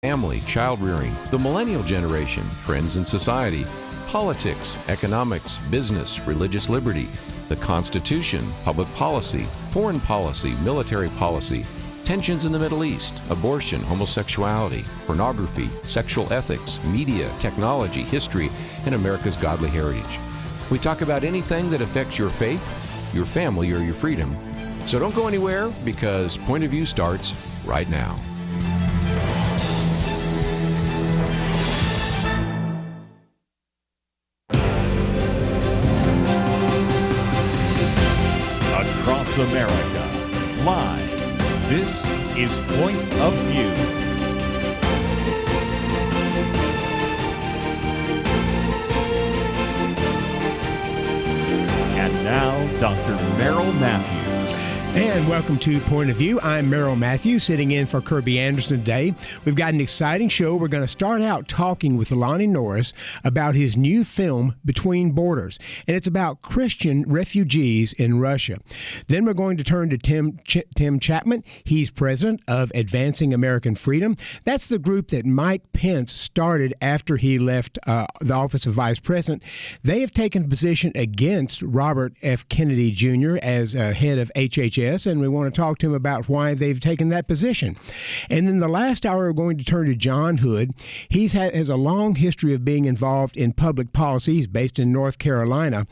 family, child rearing, the millennial generation, trends in society, politics, economics, business, religious liberty, the Constitution, public policy, foreign policy, military policy, tensions in the Middle East, abortion, homosexuality, pornography, sexual ethics, media, technology, history, and America's godly heritage. We talk about anything that affects your faith, your family, or your freedom. So don't go anywhere, because Point of View starts right now. Across America, live, this is Point of View. And now, Dr. Merrill Matthews. And welcome to Point of View. I'm Merrill Matthews, sitting in for Kirby Anderson today. We've got an exciting show. We're going to start out talking with Lonnie Norris about his new film, Between Borders, and it's about Christian refugees in Russia. Then we're going to turn to Tim Chapman. He's president of Advancing American Freedom. That's the group that Mike Pence started after he left the office of vice president. They have taken a position against Robert F. Kennedy Jr. as head of HHS. And we want to talk to him about why they've taken that position. And then the last hour, we're going to turn to John Hood. He has a long history of being involved in public policy. He's based in North Carolina.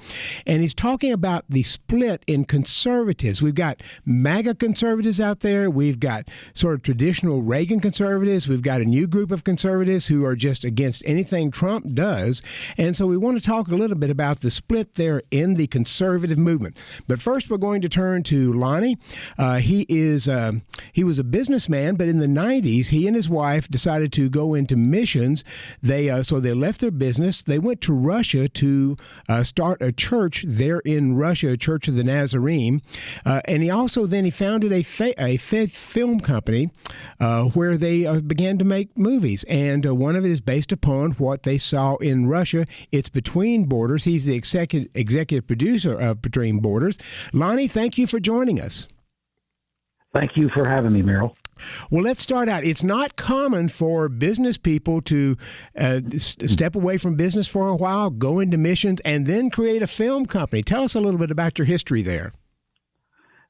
And he's talking about the split in conservatives. We've got MAGA conservatives out there. We've got sort of traditional Reagan conservatives. We've got a new group of conservatives who are just against anything Trump does. And so we want to talk a little bit about the split there in the conservative movement. But first, we're going to turn to Lonnie. He was a businessman, but in the 90s, he and his wife decided to go into missions. So they left their business. They went to Russia to start a church there in Russia, a Church of the Nazarene. And he founded a faith film company where they began to make movies. And one of it is based upon what they saw in Russia. It's Between Borders. He's the executive producer of Between Borders. Lonnie, thank you for joining us. Thank you for having me, Merrill. Well, let's start out. It's not common for business people to step away from business for a while, go into missions, and then create a film company. Tell us a little bit about your history there.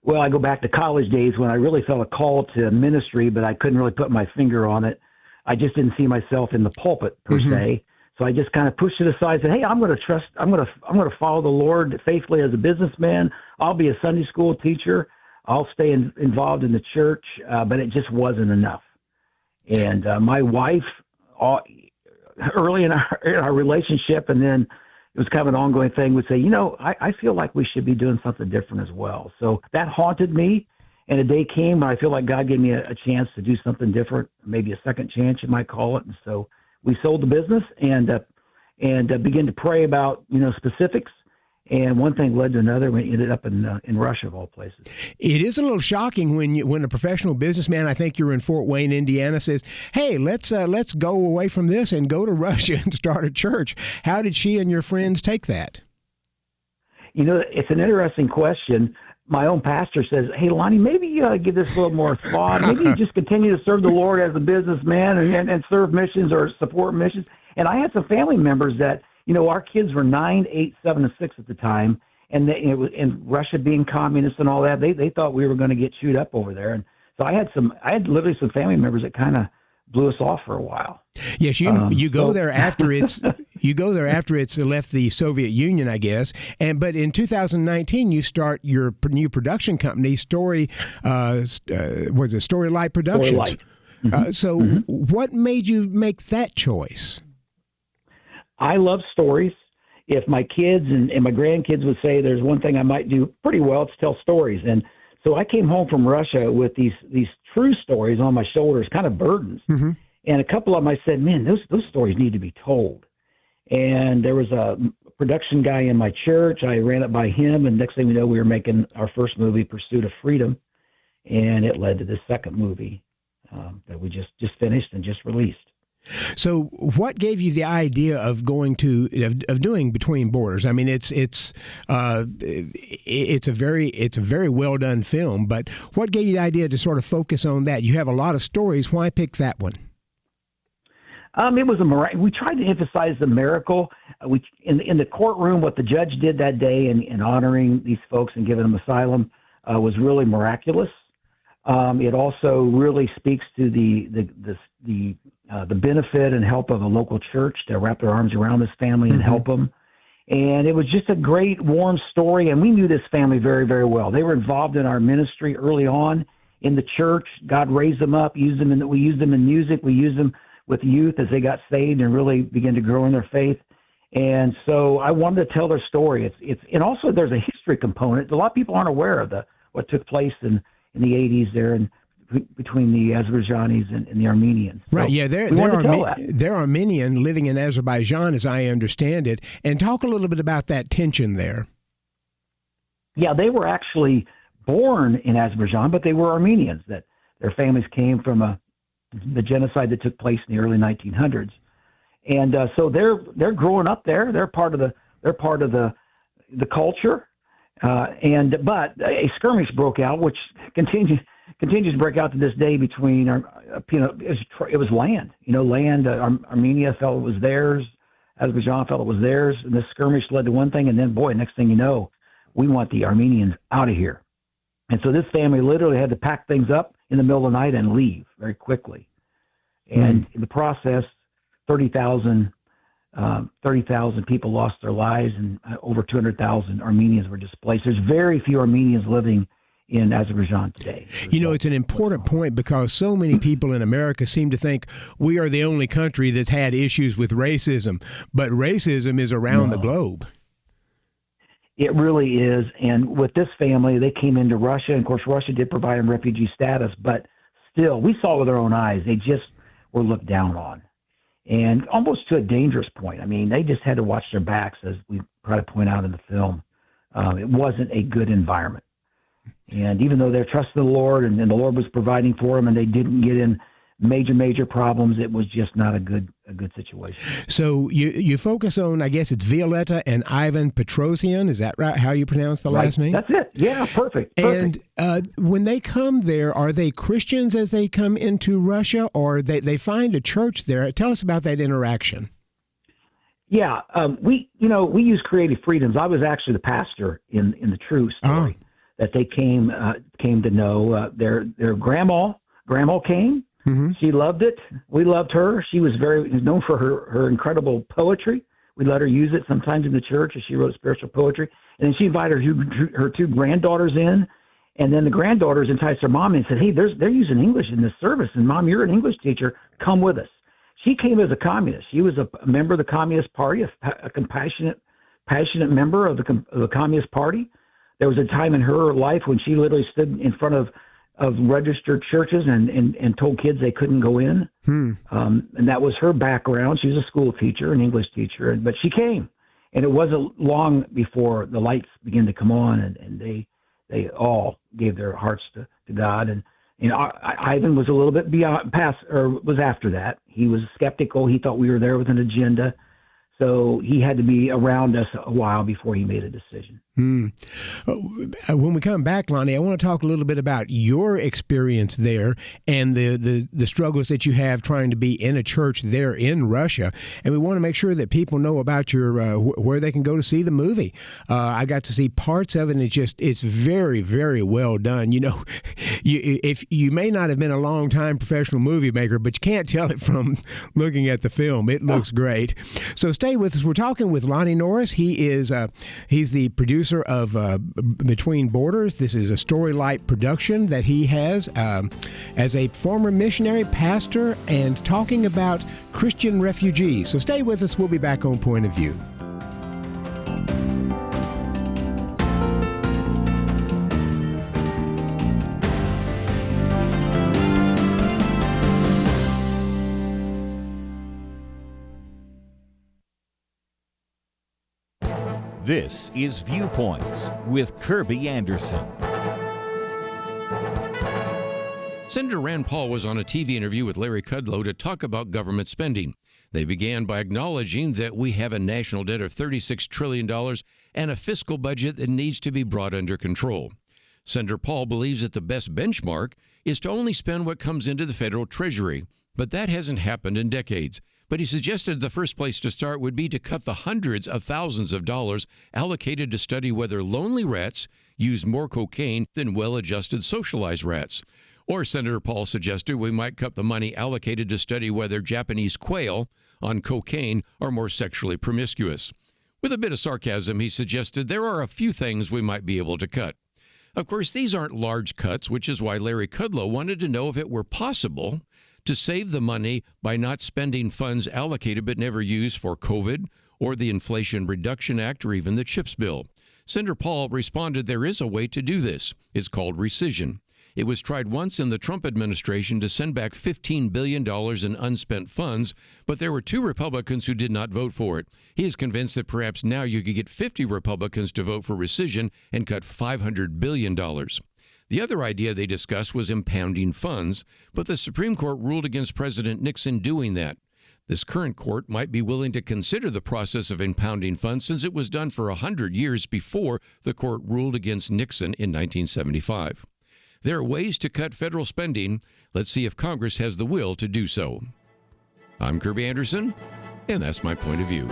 Well, I go back to college days when I really felt a call to ministry, but I couldn't really put my finger on it. I just didn't see myself in the pulpit per se. So I just kind of pushed it aside and said, hey, I'm going to follow the Lord faithfully as a businessman. I'll be a Sunday school teacher. I'll stay involved in the church, but it just wasn't enough. And my wife, early in our relationship, and then it was kind of an ongoing thing, would say, I feel like we should be doing something different as well. So that haunted me, and a day came when I feel like God gave me a chance to do something different, maybe a second chance, you might call it. And so we sold the business and began to pray about, specifics. And one thing led to another. We ended up in Russia, of all places. It is a little shocking when a professional businessman, I think you're in Fort Wayne, Indiana, says, "Hey, let's go away from this and go to Russia and start a church." How did she and your friends take that? It's an interesting question. My own pastor says, "Hey, Lonnie, maybe you ought to give this a little more thought. Maybe you just continue to serve the Lord as a businessman and serve missions or support missions." And I had some family members that, our kids were 9, 8, 7, and 6 at the time, and and Russia being communist and all that, they thought we were going to get chewed up over there. And so I had literally some family members that kind of blew us off for a while. Yes, you go there after it's left the Soviet Union, I guess. But in 2019, you start your new production company, Storylight Productions. Storylight. What made you make that choice? I love stories. If my kids and my grandkids would say there's one thing I might do pretty well, it's tell stories. And so I came home from Russia with these true stories on my shoulders, kind of burdens. And a couple of them I said, man, those stories need to be told. And there was a production guy in my church. I ran it by him, and next thing we know, we were making our first movie, Pursuit of Freedom. And it led to this second movie that we just finished and just released. So, what gave you the idea of doing Between Borders? I mean, it's a very well done film. But what gave you the idea to sort of focus on that? You have a lot of stories. Why pick that one? It was we tried to emphasize the miracle. In the courtroom, what the judge did that day in honoring these folks and giving them asylum was really miraculous. It also really speaks to the benefit and help of a local church to wrap their arms around this family and help them. And it was just a great, warm story. And we knew this family very, very well. They were involved in our ministry early on in the church. God raised them up, we used them in music. We used them with youth as they got saved and really began to grow in their faith. And so I wanted to tell their story. And also there's a history component. A lot of people aren't aware of what took place in the 80s there and between the Azerbaijanis and the Armenians. Right, so yeah, they're Armenian living in Azerbaijan, as I understand it. And talk a little bit about that tension there. Yeah, they were actually born in Azerbaijan, but they were Armenians. That their families came from the genocide that took place in the early 1900s, and so they're growing up there. They're part of the culture, but a skirmish broke out, which continues to break out to this day between it was land. Land. Armenia felt it was theirs. Azerbaijan felt it was theirs, and this skirmish led to one thing, and then next thing you know, we want the Armenians out of here. And so this family literally had to pack things up in the middle of the night and leave very quickly. And in the process, 30,000 people lost their lives, and over 200,000 Armenians were displaced. There's very few Armenians living in Azerbaijan today. It's an important point because so many people in America seem to think we are the only country that's had issues with racism, but racism is around the globe. It really is. And with this family, they came into Russia. And of course, Russia did provide them refugee status, but still, we saw with our own eyes, they just were looked down on. And almost to a dangerous point. I mean, they just had to watch their backs, as we try to point out in the film. It wasn't a good environment. And even though they're trusting the Lord and the Lord was providing for them and they didn't get in major problems, it was just not a good situation. So you focus on, I guess it's Violetta and Ivan Petrosian. Is that right? How you pronounce the last name? That's it. Yeah, perfect. And when they come there, are they Christians as they come into Russia, or they find a church there? Tell us about that interaction. Yeah, we use creative freedoms. I was actually the pastor in the true story that they came to know. Their grandma came. Mm-hmm. She loved it. We loved her. She was very known for her incredible poetry. We let her use it sometimes in the church as she wrote spiritual poetry. And then she invited her two granddaughters in. And then the granddaughters enticed her mom and said, "Hey, they're using English in this service. And Mom, you're an English teacher. Come with us." She came as a communist. She was a member of the Communist Party, a passionate member of the Communist Party. There was a time in her life when she literally stood in front of registered churches and told kids they couldn't go in. And that was her background. She was a school teacher, an English teacher, but she came. And it wasn't long before the lights began to come on, and they all gave their hearts to God. And Ivan was a little bit was after that. He was skeptical. He thought we were there with an agenda. So he had to be around us a while before he made a decision. When we come back, Lonnie, I want to talk a little bit about your experience there and the struggles that you have trying to be in a church there in Russia. And we want to make sure that people know about your where they can go to see the movie. I got to see parts of it, and it's very, very well done. If you may not have been a long-time professional movie maker, but you can't tell it from looking at the film. It looks great. So stay with us. We're talking with Lonnie Norris. He's the producer of Between Borders. This is a Storylight production that he has as a former missionary, pastor, and talking about Christian refugees. So stay with us. We'll be back on Point of View. This is Viewpoints with Kirby Anderson. Senator Rand Paul was on a TV interview with Larry Kudlow to talk about government spending. They began by acknowledging that we have a national debt of $36 trillion and a fiscal budget that needs to be brought under control. Senator Paul believes that the best benchmark is to only spend what comes into the federal treasury, but that hasn't happened in decades. but he suggested the first place to start would be to cut the hundreds of thousands of dollars allocated to study whether lonely rats use more cocaine than well-adjusted socialized rats. Or Senator Paul suggested we might cut the money allocated to study whether Japanese quail on cocaine are more sexually promiscuous. With a bit of sarcasm, he suggested there are a few things we might be able to cut. Of course, these aren't large cuts, which is why Larry Kudlow wanted to know if it were possible to save the money by not spending funds allocated but never used for COVID or the Inflation Reduction Act or even the CHIPS bill. Senator Paul responded there is a way to do this. It's called rescission. It was tried once in the Trump administration to send back $15 billion in unspent funds, but there were 2 Republicans who did not vote for it. He is convinced that perhaps now you could get 50 Republicans to vote for rescission and cut $500 billion. The other idea they discussed was impounding funds, but the Supreme Court ruled against President Nixon doing that. This current court might be willing to consider the process of impounding funds since it was done for 100 years before the court ruled against Nixon in 1975. There are ways to cut federal spending. Let's see if Congress has the will to do so. I'm Kirby Anderson, and that's my point of view.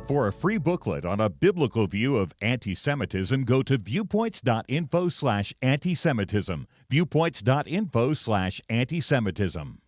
For a free booklet on a biblical view of anti-Semitism, go to viewpoints.info/anti-Semitism. Viewpoints.info/anti-Semitism.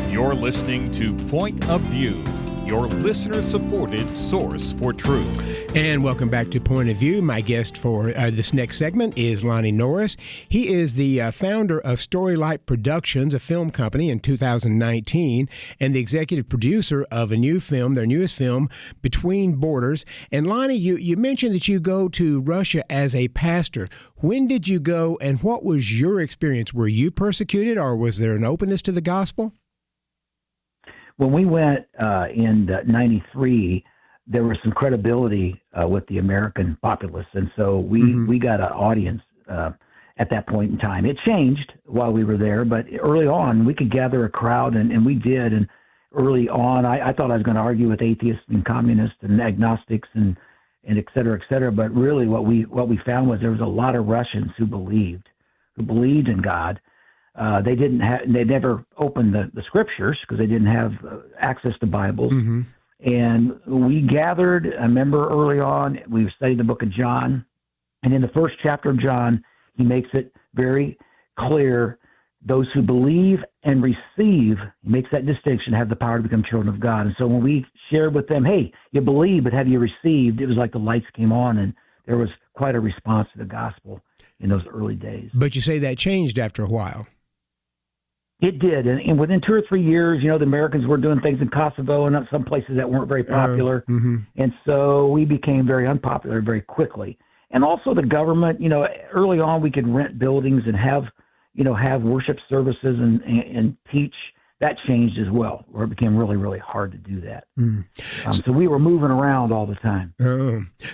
You're listening to Point of View, your listener-supported source for truth. And welcome back to Point of View. My guest for this next segment is Lonnie Norris. He is the founder of Storylight Productions, a film company, in 2019, and the executive producer of a new film, their newest film, Between Borders. And Lonnie, you mentioned that you go to Russia as a pastor. When did you go, and what was your experience? Were you persecuted, or was there an openness to the gospel? When we went in '93, there was some credibility with the American populace, and so we got an audience at that point in time. It changed while we were there, but early on, we could gather a crowd, and we did. And early on, I thought I was going to argue with atheists and communists and agnostics and et cetera, but really what we found was there was a lot of Russians who believed in God. They never opened the scriptures because they didn't have access to Bibles. Mm-hmm. And we gathered, I remember early on, we studied the book of John. And in the first chapter of John, he makes it very clear, those who believe and receive, he makes that distinction, have the power to become children of God. And so when we shared with them, hey, you believe, but have you received? It was like the lights came on, and there was quite a response to the gospel in those early days. But you say that changed after a while. It did, and within 2 or 3 years, the Americans were doing things in Kosovo and some places that weren't very popular, and so we became very unpopular very quickly. And also the government, early on we could rent buildings and have worship services and teach. That changed as well, where it became really, really hard to do that. So we were moving around all the time.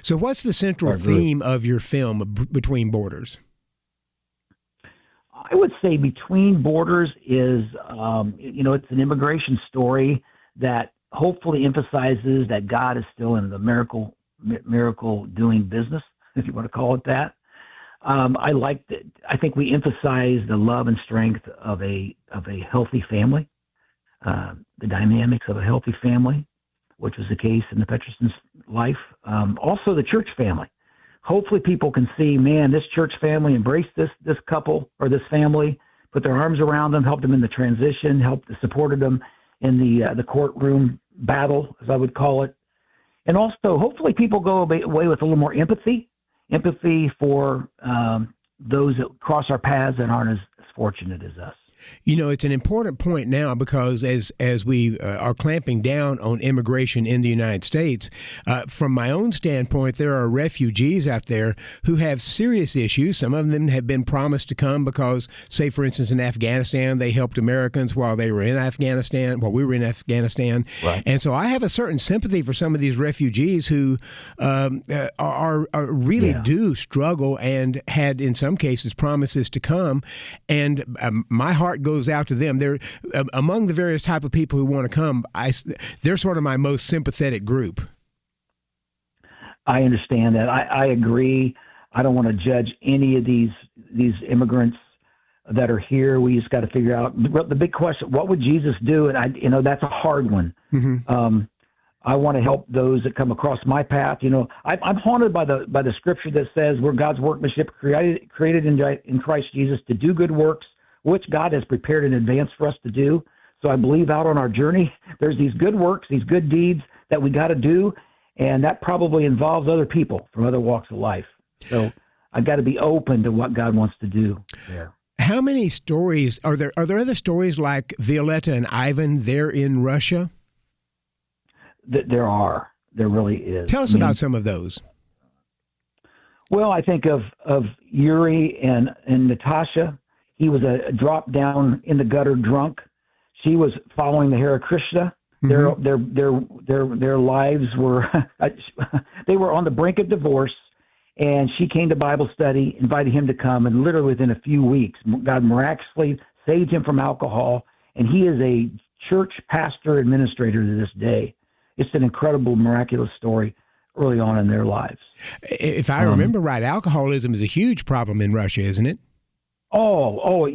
So what's the central theme of your film, Between Borders? I would say Between Borders is, it's an immigration story that hopefully emphasizes that God is still in the miracle doing business, if you want to call it that. I think we emphasize the love and strength of a healthy family, the dynamics of a healthy family, which was the case in the Peterson's life. Also the church family, hopefully people can see, man, this church family embraced this couple or this family, put their arms around them, helped them in the transition, supported them in the courtroom battle, as I would call it. And also, hopefully people go away with a little more empathy for those that cross our paths and aren't as fortunate as us. You know, it's an important point now because as we are clamping down on immigration in the United States, from my own standpoint, there are refugees out there who have serious issues. Some of them have been promised to come because, say, for instance, in Afghanistan, they helped Americans while we were in Afghanistan. Right. And so I have a certain sympathy for some of these refugees who are really do struggle and had, in some cases, promises to come. And my heart goes out to them. They're among the various type of people who want to come. They're sort of my most sympathetic group. I understand that. I agree. I don't want to judge any of these immigrants that are here. We just got to figure out the big question: what would Jesus do? And that's a hard one. Mm-hmm. I want to help those that come across my path. I'm haunted by the scripture that says we're God's workmanship, created in Christ Jesus to do good works, which God has prepared in advance for us to do. So I believe out on our journey, there's these good works, these good deeds that we got to do, and that probably involves other people from other walks of life. So I got to be open to what God wants to do there. How many stories are there? Are there other stories like Violetta and Ivan there in Russia? There are. There really is. Tell us about some of those. Well, I think of Yuri and Natasha. He was a drop down in the gutter drunk. She was following the Hare Krishna. Mm-hmm. Their lives were they were on the brink of divorce, and she came to Bible study, invited him to come, and literally within a few weeks, God miraculously saved him from alcohol, and he is a church pastor administrator to this day. It's an incredible, miraculous story early on in their lives. If I remember right, alcoholism is a huge problem in Russia, isn't it? Oh,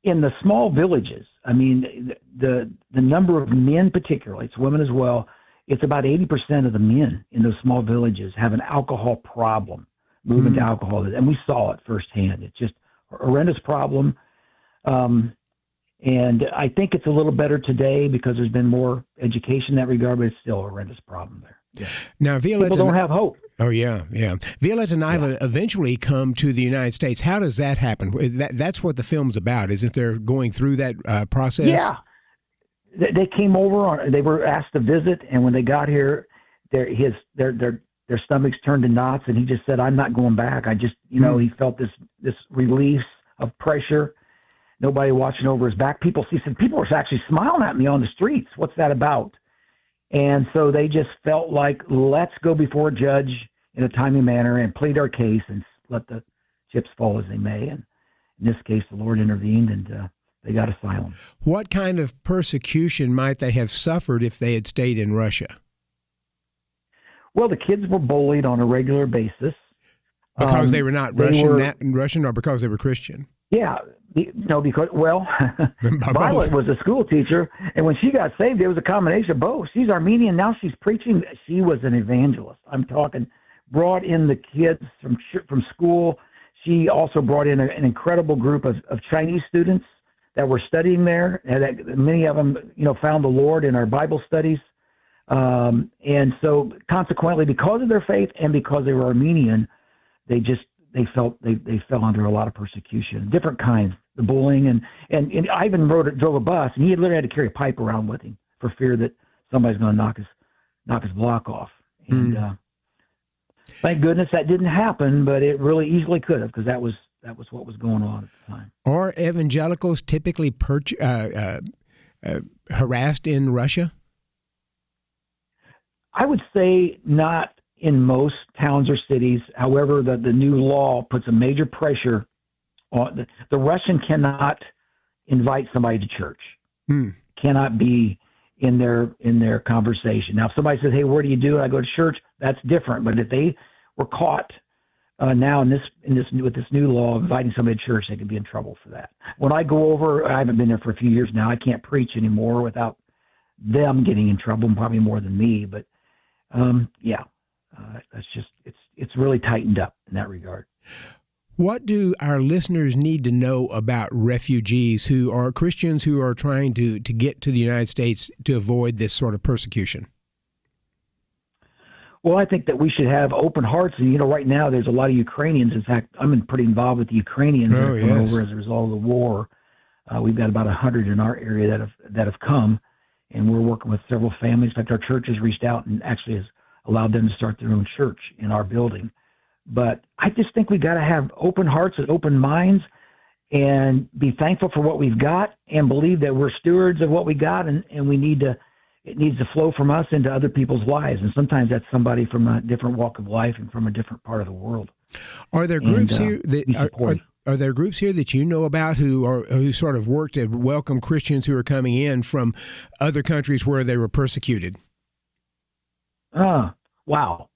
in the small villages, I mean, the number of men particularly, it's women as well, it's about 80% of the men in those small villages have an alcohol problem, moving to alcoholism. And we saw it firsthand. It's just a horrendous problem. And I think it's a little better today because there's been more education in that regard, but it's still a horrendous problem there. Yeah. Now, Violetta, people don't have hope. Oh, yeah. Violetta and Ivan eventually come to the United States. How does that happen? That's what the film's about, isn't there, going through that process? Yeah. They came over, they were asked to visit, and when they got here, their stomachs turned to knots, and he just said, I'm not going back. I just, he felt this release of pressure. Nobody watching over his back. People were actually smiling at me on the streets. What's that about? And so they just felt like, let's go before a judge in a timely manner and plead our case and let the chips fall as they may. And in this case, the Lord intervened and they got asylum. What kind of persecution might they have suffered if they had stayed in Russia? Well, the kids were bullied on a regular basis. Because they were not Russian or because they were Christian? Yeah. Because Violet was a school teacher, and when she got saved, it was a combination of both. She's Armenian, now she's preaching. She was an evangelist. I'm talking, brought in the kids from school. She also brought in an incredible group of Chinese students that were studying there, and that many of them, found the Lord in our Bible studies. And so consequently, because of their faith and because they were Armenian, they fell under a lot of persecution, different kinds, the bullying, and Ivan drove a bus, and he literally had to carry a pipe around with him for fear that somebody's going to knock his block off. And thank goodness that didn't happen, but it really easily could have, because that was what was going on at the time. Are evangelicals typically harassed in Russia? I would say not in most towns or cities. However, the new law puts a major pressure on the Russian cannot invite somebody to church. Cannot be in their conversation. Now, if somebody says, "Hey, where do you do it?" I go to church. That's different. But if they were caught now with this new law inviting somebody to church, they could be in trouble for that. When I go over, I haven't been there for a few years now. I can't preach anymore without them getting in trouble, probably more than me. But It's really tightened up in that regard. What do our listeners need to know about refugees who are Christians who are trying to get to the United States to avoid this sort of persecution? Well, I think that we should have open hearts. And, right now there's a lot of Ukrainians. In fact, I'm pretty involved with the Ukrainians that have come over as a result of the war. We've got about 100 in our area that have come, and we're working with several families. In fact, our church has reached out and actually has allowed them to start their own church in our building. But I just think we got to have open hearts and open minds and be thankful for what we've got and believe that we're stewards of what we got, and it needs to flow from us into other people's lives. And sometimes that's somebody from a different walk of life and from a different part of the world. Are there groups here that are there groups here that you know about who sort of work to welcome Christians who are coming in from other countries where they were persecuted? Wow.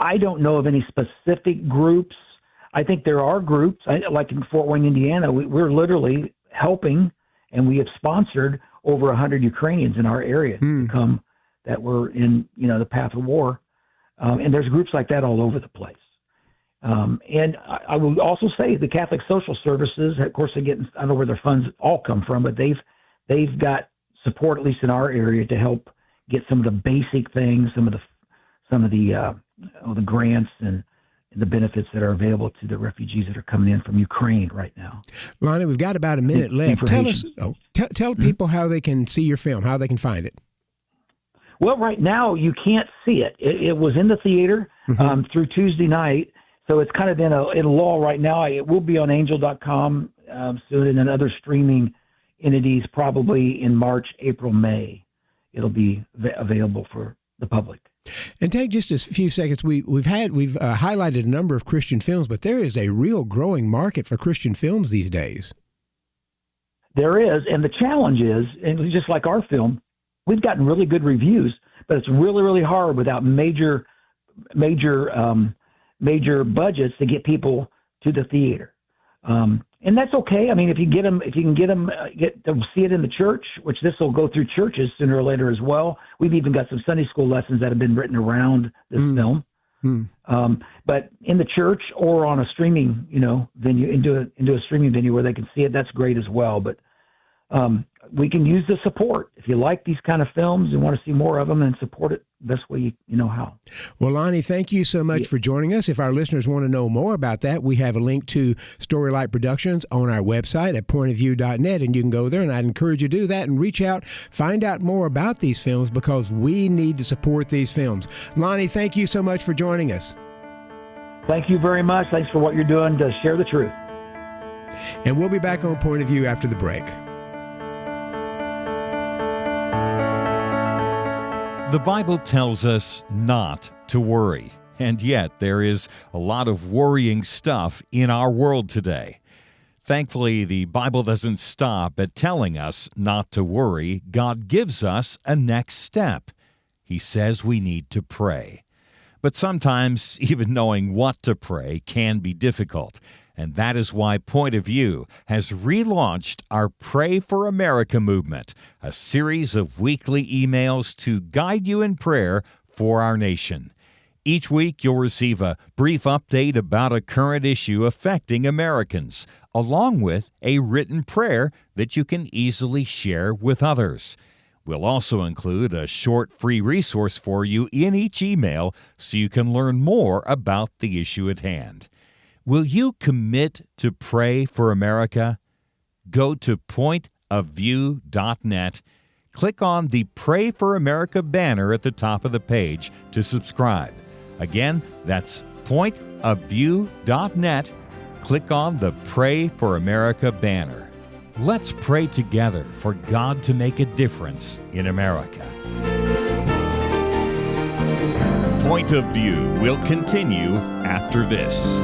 I don't know of any specific groups. I think there are groups, like in Fort Wayne, Indiana, we're literally helping, and we have sponsored over 100 Ukrainians in our area to come that were in, the path of war. And there's groups like that all over the place. And I will also say the Catholic Social Services, of course, I don't know where their funds all come from, but they've got support, at least in our area, to help get some of the basic things, some of the grants and the benefits that are available to the refugees that are coming in from Ukraine right now. Lonnie, we've got about a minute left. Tell people how they can see your film, how they can find it. Well, right now you can't see it. It was in the theater through Tuesday night, so it's kind of in a lull right now. It will be on angel.com soon, and then other streaming entities probably in March, April, May. It'll be available for the public. And take just a few seconds. We've highlighted a number of Christian films, but there is a real growing market for Christian films these days. There is, and the challenge is, and just like our film, we've gotten really good reviews, but it's really, really hard without major budgets to get people to the theater. And that's okay. I mean, if you can get them to see it in the church, which this will go through churches sooner or later as well. We've even got some Sunday school lessons that have been written around this film. But in the church or on a streaming, venue, into a streaming venue where they can see it, that's great as well. But we can use the support. If you like these kind of films and want to see more of them, and support it the best way you know how. Well, Lonnie, thank you so much for joining us. If our listeners want to know more about that, we have a link to Storylight Productions on our website at pointofview.net, and you can go there, and I'd encourage you to do that and reach out, find out more about these films, because we need to support these films. Lonnie, thank you so much for joining us. Thank you very much. Thanks for what you're doing to share the truth. And we'll be back on Point of View after the break. The Bible tells us not to worry, and yet there is a lot of worrying stuff in our world today. Thankfully, the Bible doesn't stop at telling us not to worry. God gives us a next step. He says we need to pray. But sometimes even knowing what to pray can be difficult. And that is why Point of View has relaunched our Pray for America movement, a series of weekly emails to guide you in prayer for our nation. Each week, you'll receive a brief update about a current issue affecting Americans, along with a written prayer that you can easily share with others. We'll also include a short free resource for you in each email so you can learn more about the issue at hand. Will you commit to pray for America? Go to pointofview.net. Click on the Pray for America banner at the top of the page to subscribe. Again, that's pointofview.net. Click on the Pray for America banner. Let's pray together for God to make a difference in America. Point of View will continue after this.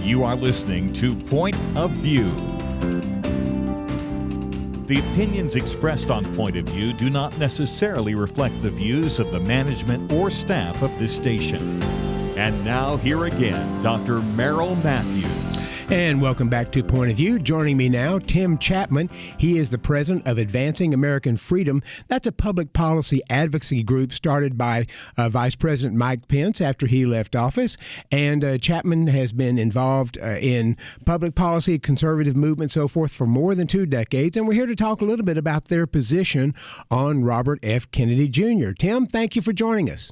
You are listening to Point of View. The opinions expressed on Point of View do not necessarily reflect the views of the management or staff of this station. And now, here again, Dr. Merrill Matthews. And welcome back to Point of View. Joining me now, Tim Chapman. He is the president of Advancing American Freedom. That's a public policy advocacy group started by Vice President Mike Pence after he left office. And Chapman has been involved in public policy, conservative movement, so forth for more than 2 decades. And we're here to talk a little bit about their position on Robert F. Kennedy Jr. Tim, thank you for joining us.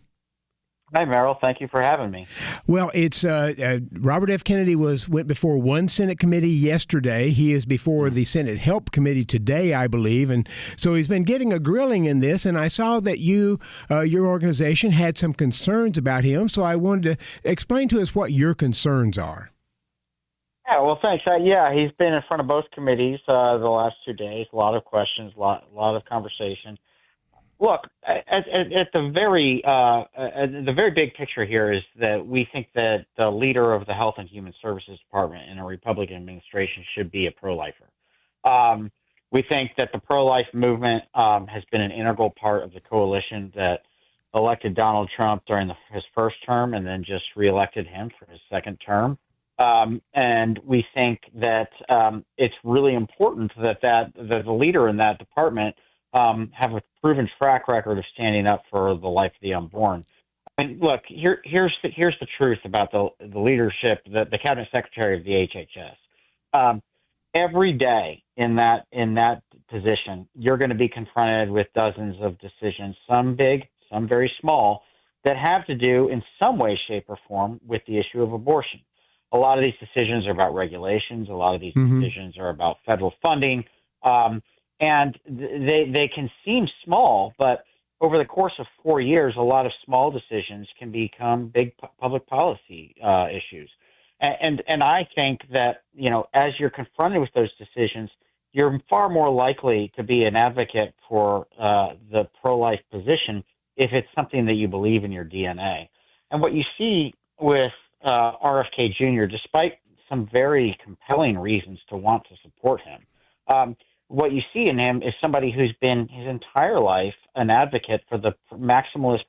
Hi, Merrill. Thank you for having me. Well, it's Robert F. Kennedy went before one Senate committee yesterday. He is before the Senate Help Committee today, I believe, and so he's been getting a grilling in this. And I saw that your organization had some concerns about him, so I wanted to explain to us what your concerns are. Yeah, well, thanks. He's been in front of both committees the last 2 days. A lot of questions, a lot of conversation. Look, at the very big picture here is that we think that the leader of the Health and Human Services Department in a Republican administration should be a pro-lifer. We think that the pro-life movement has been an integral part of the coalition that elected Donald Trump during his first term and then just reelected him for his second term. And we think that it's really important that the leader in that department have a proven track record of standing up for the life of the unborn. I mean, look, here's the truth about the leadership, the cabinet secretary of the HHS. Every day in that position, you're going to be confronted with dozens of decisions, some big, some very small, that have to do in some way, shape, or form with the issue of abortion. A lot of these decisions are about regulations. A lot of these decisions are about federal funding. And they can seem small, but over the course of 4 years, a lot of small decisions can become big public policy issues. And I think that, as you're confronted with those decisions, you're far more likely to be an advocate for the pro-life position if it's something that you believe in your DNA. And what you see with RFK Jr., despite some very compelling reasons to want to support him, what you see in him is somebody who's been his entire life an advocate for the maximalist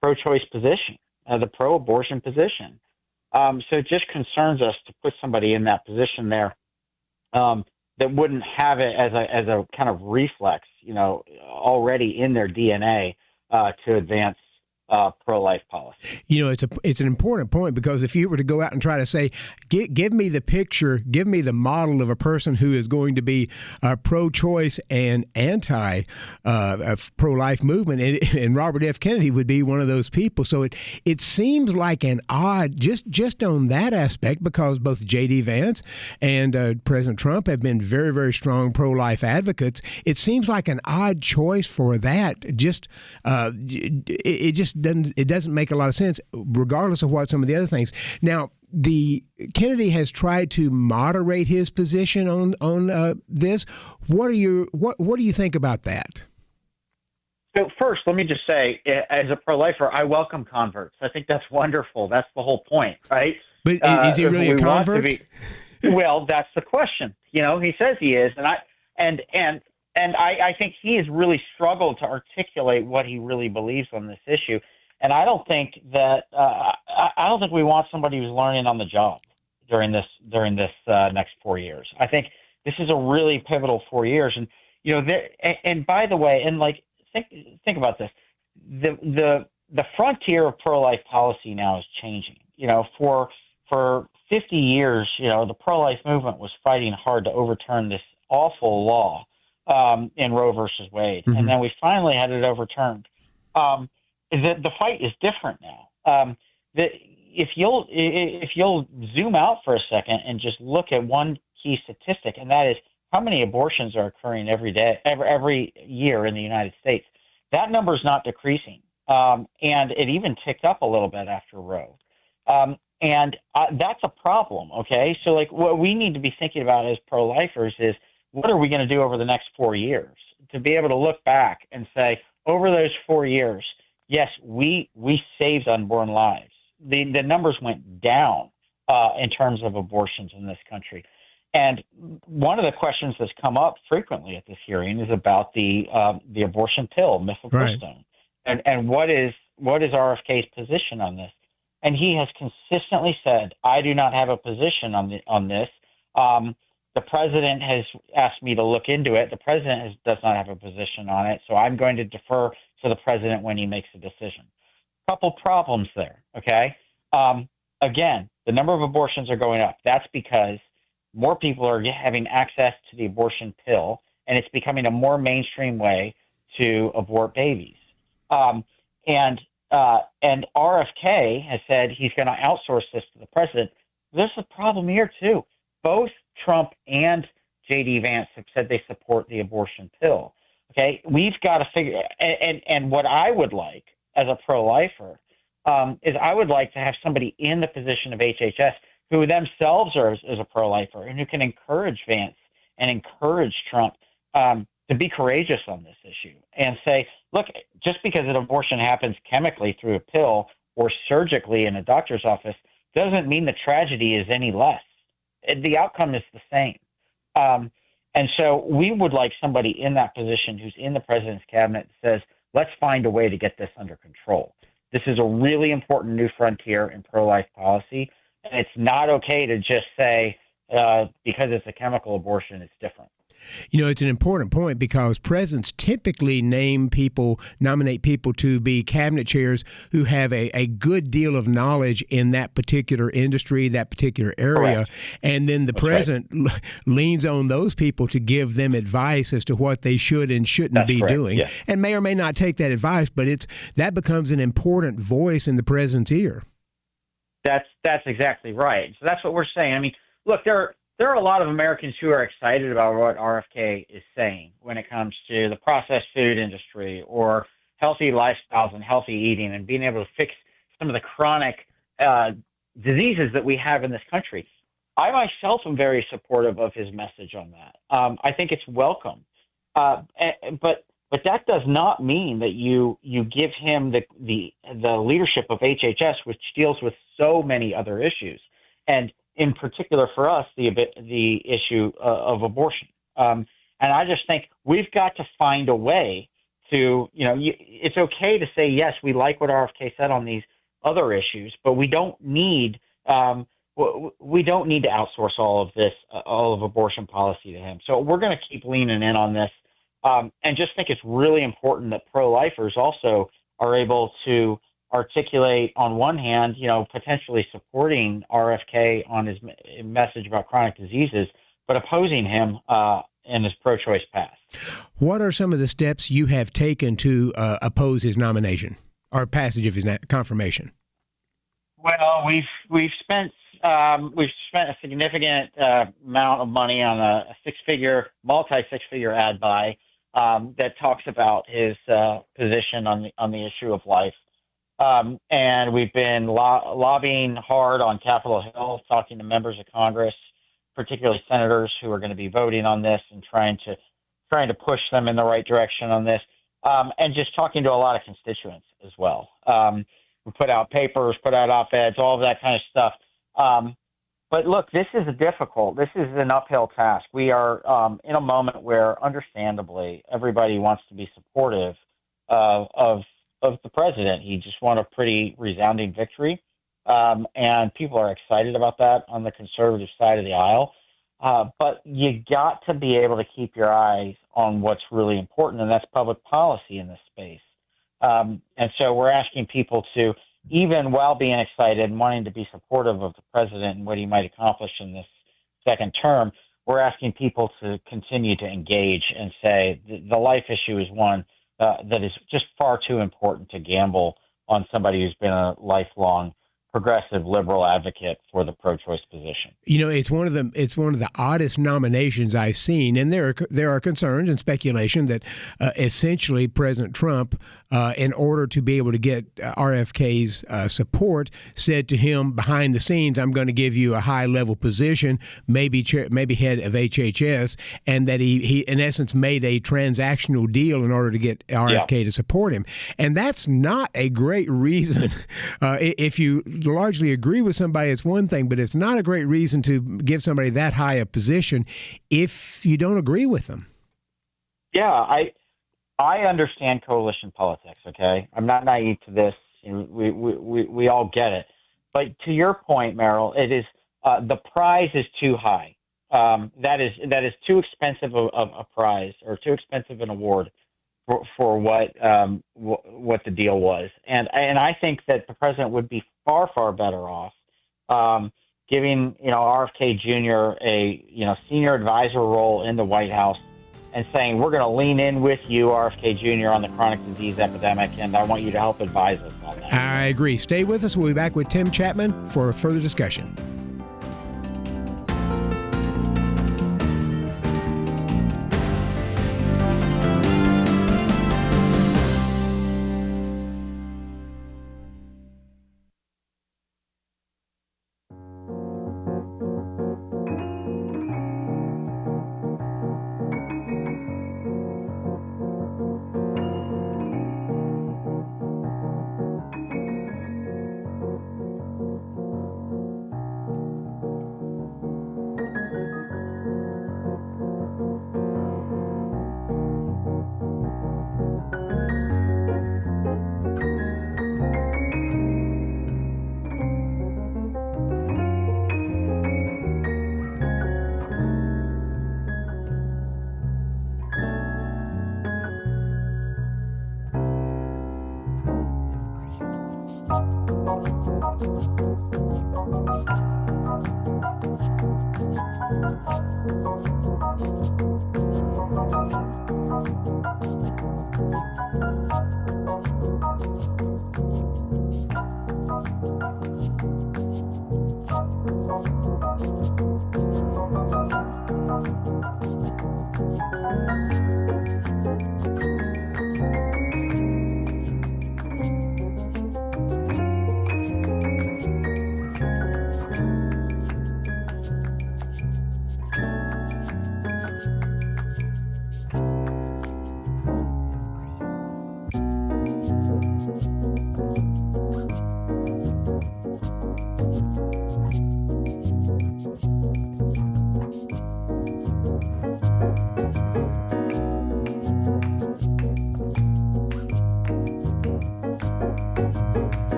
pro-choice position, the pro-abortion position. So it just concerns us to put somebody in that position there that wouldn't have it as a kind of reflex, already in their DNA to advance pro-life policy. It's an important point, because if you were to go out and try to say, give me the picture, give me the model of a person who is going to be pro-choice and anti pro-life movement, and Robert F. Kennedy would be one of those people. So it seems like an odd, just on that aspect, because both J.D. Vance and President Trump have been very, very strong pro-life advocates. It seems like an odd choice for that. It doesn't make a lot of sense, regardless of what some of the other things. Now, the Kennedy has tried to moderate his position on this. What do you think about that? So first, let me just say, as a pro-lifer, I welcome converts. I think that's wonderful. That's the whole point, right? But is he really a convert? Well, that's the question. He says he is, and I think he has really struggled to articulate what he really believes on this issue. And I don't think that we want somebody who's learning on the job during this next 4 years. I think this is a really pivotal 4 years. And and by the way, and think about this, the frontier of pro-life policy now is changing. For 50 years, the pro-life movement was fighting hard to overturn this awful law in Roe versus Wade, and then we finally had it overturned. The fight is different now. If you'll zoom out for a second and just look at one key statistic, and that is how many abortions are occurring every year in the United States. That number is not decreasing, and it even ticked up a little bit after Roe. And that's a problem. Okay, so what we need to be thinking about as pro-lifers is, what are we going to do over the next 4 years to be able to look back and say, over those 4 years, yes, we saved unborn lives. The numbers went down in terms of abortions in this country. And one of the questions that's come up frequently at this hearing is about the abortion pill, mifepristone, right. and what is RFK's position on this? And he has consistently said, "I do not have a position on this. The president has asked me to look into it. The president does not have a position on it, so I'm going to defer to the president when he makes a decision." Couple problems there. Okay, again, the number of abortions are going up. That's because more people are having access to the abortion pill, and it's becoming a more mainstream way to abort babies. And RFK has said he's going to outsource this to the president. There's a problem here too. Both Trump and J.D. Vance have said they support the abortion pill. Okay, we've got to figure. And what I would like as a pro-lifer is I would like to have somebody in the position of HHS who themselves are as a pro-lifer and who can encourage Vance and encourage Trump to be courageous on this issue and say, look, just because an abortion happens chemically through a pill or surgically in a doctor's office doesn't mean the tragedy is any less. The outcome is the same. And so we would like somebody in that position who's in the president's cabinet that says, let's find a way to get this under control. This is a really important new frontier in pro-life policy. And it's not okay to just say, because it's a chemical abortion, it's different. You know, it's an important point because presidents typically nominate people to be cabinet chairs who have a good deal of knowledge in that particular industry, that particular area. Correct. And then the president leans on those people to give them advice as to what they should and shouldn't be doing, and may or may not take that advice, but that becomes an important voice in the president's ear. That's exactly right. So that's what we're saying. I mean, look, there are a lot of Americans who are excited about what RFK is saying when it comes to the processed food industry or healthy lifestyles and healthy eating and being able to fix some of the chronic diseases that we have in this country. I myself am very supportive of his message on that. I think it's welcome. But that does not mean that you give him the leadership of HHS, which deals with so many other issues, and in particular for us, the issue of abortion. And I just think we've got to find a way to, it's okay to say, yes, we like what RFK said on these other issues, but we don't need to outsource all of abortion policy to him. So we're going to keep leaning in on this. And just think it's really important that pro-lifers also are able to articulate, on one hand, potentially supporting RFK on his message about chronic diseases, but opposing him in his pro-choice path. What are some of the steps you have taken to oppose his nomination or passage of his confirmation? Well, we've spent a significant amount of money on a multi-six-figure ad buy that talks about his position on the issue of life. And we've been lobbying hard on Capitol Hill, talking to members of Congress, particularly senators who are going to be voting on this and trying to push them in the right direction on this, and just talking to a lot of constituents as well. We put out papers, put out op-eds, all of that kind of stuff. But look, this is an uphill task. We are in a moment where, understandably, everybody wants to be supportive of the president. He just won a pretty resounding victory, and people are excited about that on the conservative side of the aisle. But you got to be able to keep your eyes on what's really important, and that's public policy in this space. And so we're asking people to, even while being excited and wanting to be supportive of the president and what he might accomplish in this second term, we're asking people to continue to engage and say the life issue is one that is just far too important to gamble on somebody who's been a lifelong progressive liberal advocate for the pro-choice position. It's one of the oddest nominations I've seen, and there are concerns and speculation that essentially President Trump, in order to be able to get RFK's support, said to him behind the scenes, "I'm going to give you a high-level position, maybe head of HHS," and that he in essence made a transactional deal in order to get RFK to support him. And that's not a great reason if you largely agree with somebody, it's one thing, but it's not a great reason to give somebody that high a position if you don't agree with them. Yeah, I understand coalition politics. Okay, I'm not naive to this. We all get it. But to your point, Merrill, it is the prize is too high. That is too expensive a prize, or too expensive an award for what the deal was. And I think that the president would be far better off giving RFK Jr. a senior advisor role in the White House, and saying, we're going to lean in with you, RFK Jr., on the chronic disease epidemic, and I want you to help advise us on that. I agree. Stay with us. We'll be back with Tim Chapman for a further discussion.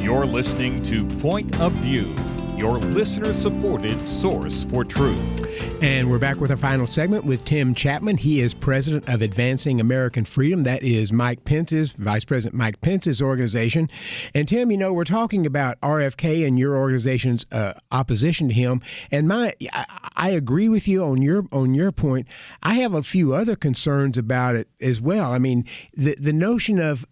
You're listening to Point of View, your listener-supported source for truth. And we're back with our final segment with Tim Chapman. He is president of Advancing American Freedom. That is Vice President Mike Pence's organization. And Tim, we're talking about RFK and your organization's opposition to him. And I agree with you on your point. I have a few other concerns about it as well. I mean, the notion of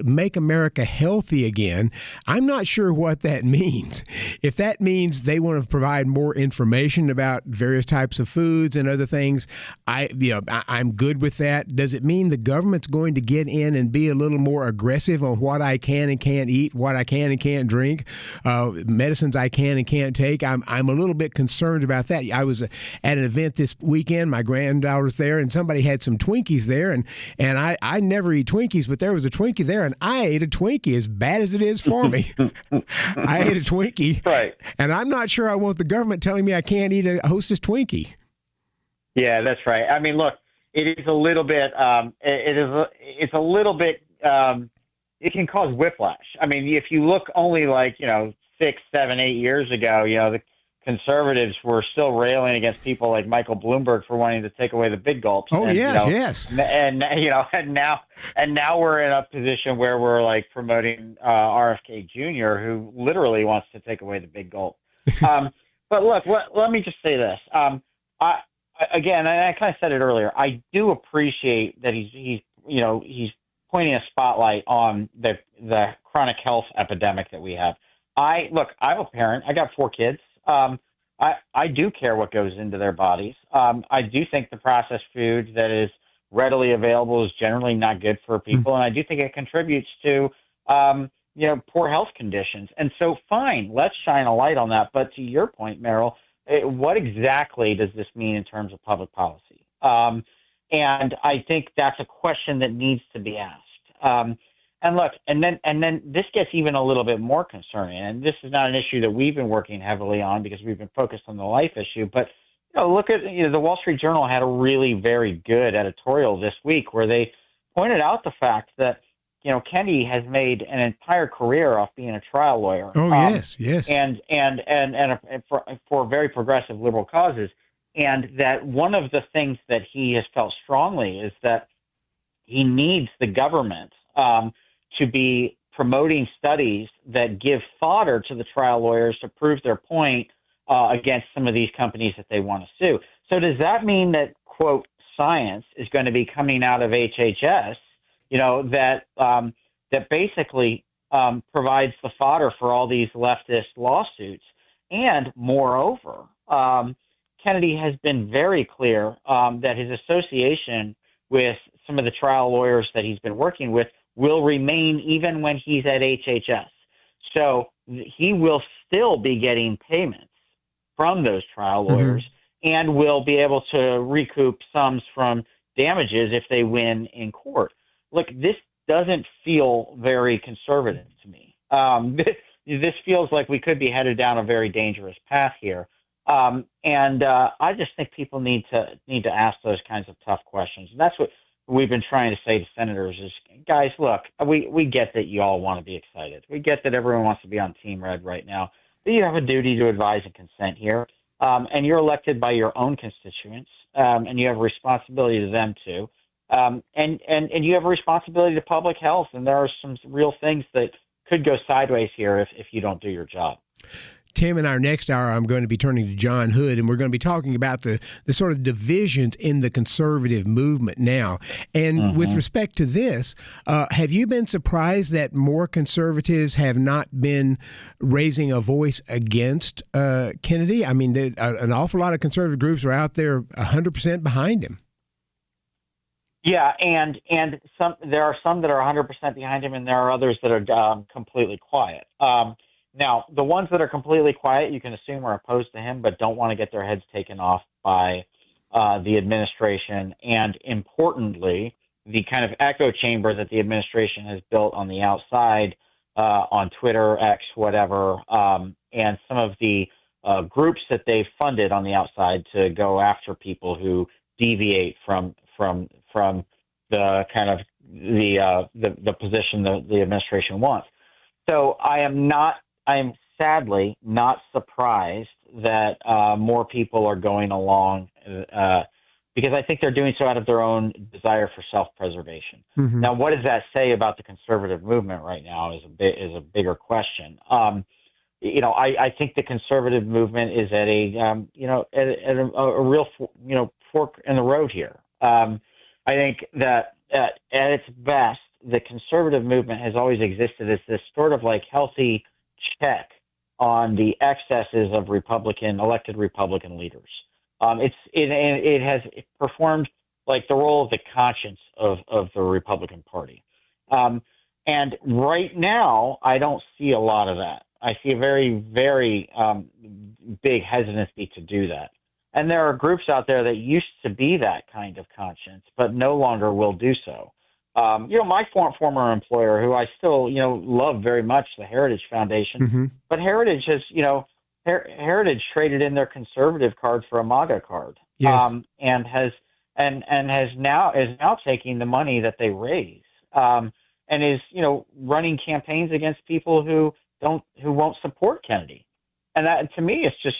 make America healthy again. I'm not sure what that means. If that means they want to provide more information about various types of foods and other things, I'm good with that. Does it mean the government's going to get in and be a little more aggressive on what I can and can't eat, what I can and can't drink, medicines I can and can't take? I'm a little bit concerned about that. I was at an event this weekend. My granddaughter's there, and somebody had some Twinkies there, and I never eat Twinkies, but there was a Twinkie there, and I ate a Twinkie, as bad as it is for me. I ate a Twinkie, right? And I'm not sure I want the government telling me I can't eat a Hostess Twinkie. Yeah, that's right. I mean, look, it is a little bit. It's a little bit. It can cause whiplash. I mean, if you look only 6, 7, 8 years ago, the conservatives were still railing against people like Michael Bloomberg for wanting to take away the big gulps. Oh, and, yes. And now we're in a position where we're promoting RFK Jr., who literally wants to take away the big gulp. But look, let me just say this. I kind of said it earlier. I do appreciate that he's pointing a spotlight on the chronic health epidemic that we have. I'm a parent. I got 4 kids. I do care what goes into their bodies. I do think the processed food that is readily available is generally not good for people, and I do think it contributes to poor health conditions. And so, fine, let's shine a light on that. But to your point, Merrill, what exactly does this mean in terms of public policy? And I think that's a question that needs to be asked. And look, and then this gets even a little bit more concerning. And this is not an issue that we've been working heavily on because we've been focused on the life issue. But look at the Wall Street Journal had a really very good editorial this week where they pointed out the fact that Kennedy has made an entire career off being a trial lawyer. Oh, yes, and for very progressive liberal causes, and that one of the things that he has felt strongly is that he needs the government to be promoting studies that give fodder to the trial lawyers to prove their point against some of these companies that they want to sue. So does that mean that, quote, science is going to be coming out of HHS, that basically provides the fodder for all these leftist lawsuits? And moreover, Kennedy has been very clear that his association with some of the trial lawyers that he's been working with will remain even when he's at HHS. So he will still be getting payments from those trial lawyers and will be able to recoup sums from damages if they win in court. Look, this doesn't feel very conservative to me. This feels like we could be headed down a very dangerous path here. And I just think people need to ask those kinds of tough questions. And that's what we've been trying to say to senators is, guys, look, we get that you all want to be excited. We get that everyone wants to be on Team Red right now. But you have a duty to advise and consent here. And you're elected by your own constituents, and you have a responsibility to them too. And you have a responsibility to public health. And there are some real things that could go sideways here if you don't do your job. Tim, in our next hour, I'm going to be turning to John Hood, and we're going to be talking about the sort of divisions in the conservative movement now. And with respect to this, have you been surprised that more conservatives have not been raising a voice against Kennedy? I mean, an awful lot of conservative groups are out there 100% behind him. Yeah, and there are some that are 100% behind him, and there are others that are completely quiet. Now, the ones that are completely quiet, you can assume are opposed to him, but don't want to get their heads taken off by the administration. And importantly, the kind of echo chamber that the administration has built on the outside, on Twitter, X, whatever, and some of the groups that they've funded on the outside to go after people who deviate from the kind of the position that the administration wants. So I am sadly not surprised that more people are going along because I think they're doing so out of their own desire for self-preservation. Now, what does that say about the conservative movement right now is a bigger question. I think the conservative movement is at a real fork in the road here. I think that at its best, the conservative movement has always existed as this sort of like healthy check on the excesses of elected Republican leaders. It has performed like the role of the conscience of the Republican Party. And right now, I don't see a lot of that. I see a very, very big hesitancy to do that. And there are groups out there that used to be that kind of conscience, but no longer will do so. My former employer, who I still, love very much, the Heritage Foundation, but Heritage has, Heritage traded in their conservative card for a MAGA card, yes. and is now taking the money that they raise, and is, running campaigns against people who won't support Kennedy. And that, to me, it's just,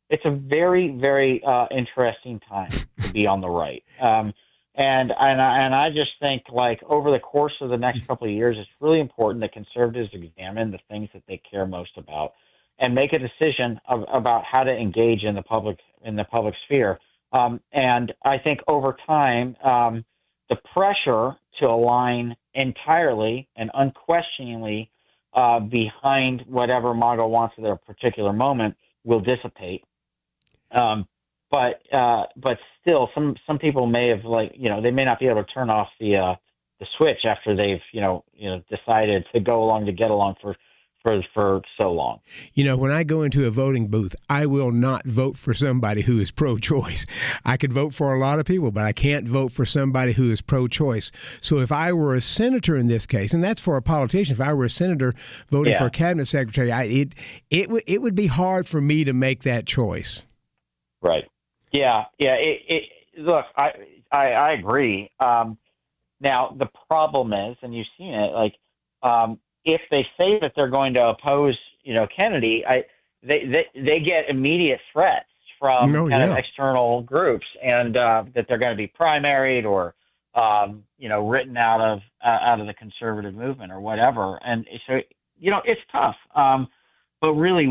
it's a very, very interesting time to be on the right. And I just think, like, over the course of the next couple of years, it's really important that conservatives examine the things that they care most about and make a decision about how to engage in the public sphere. And I think over time, the pressure to align entirely and unquestioningly behind whatever MAGA wants at their particular moment will dissipate. But still, some people may have, they may not be able to turn off the switch after they've decided to go along to get along for so long. When I go into a voting booth, I will not vote for somebody who is pro-choice. I could vote for a lot of people, but I can't vote for somebody who is pro-choice. So if I were a senator in this case, and that's for a politician, if I were a senator voting for a cabinet secretary, it would be hard for me to make that choice. Right. Yeah. Look, I agree. Now the problem is, and you've seen it, if they say that they're going to oppose, Kennedy, they get immediate threats from of external groups, and that they're going to be primaried or, written out of the conservative movement or whatever. And so, it's tough. But really,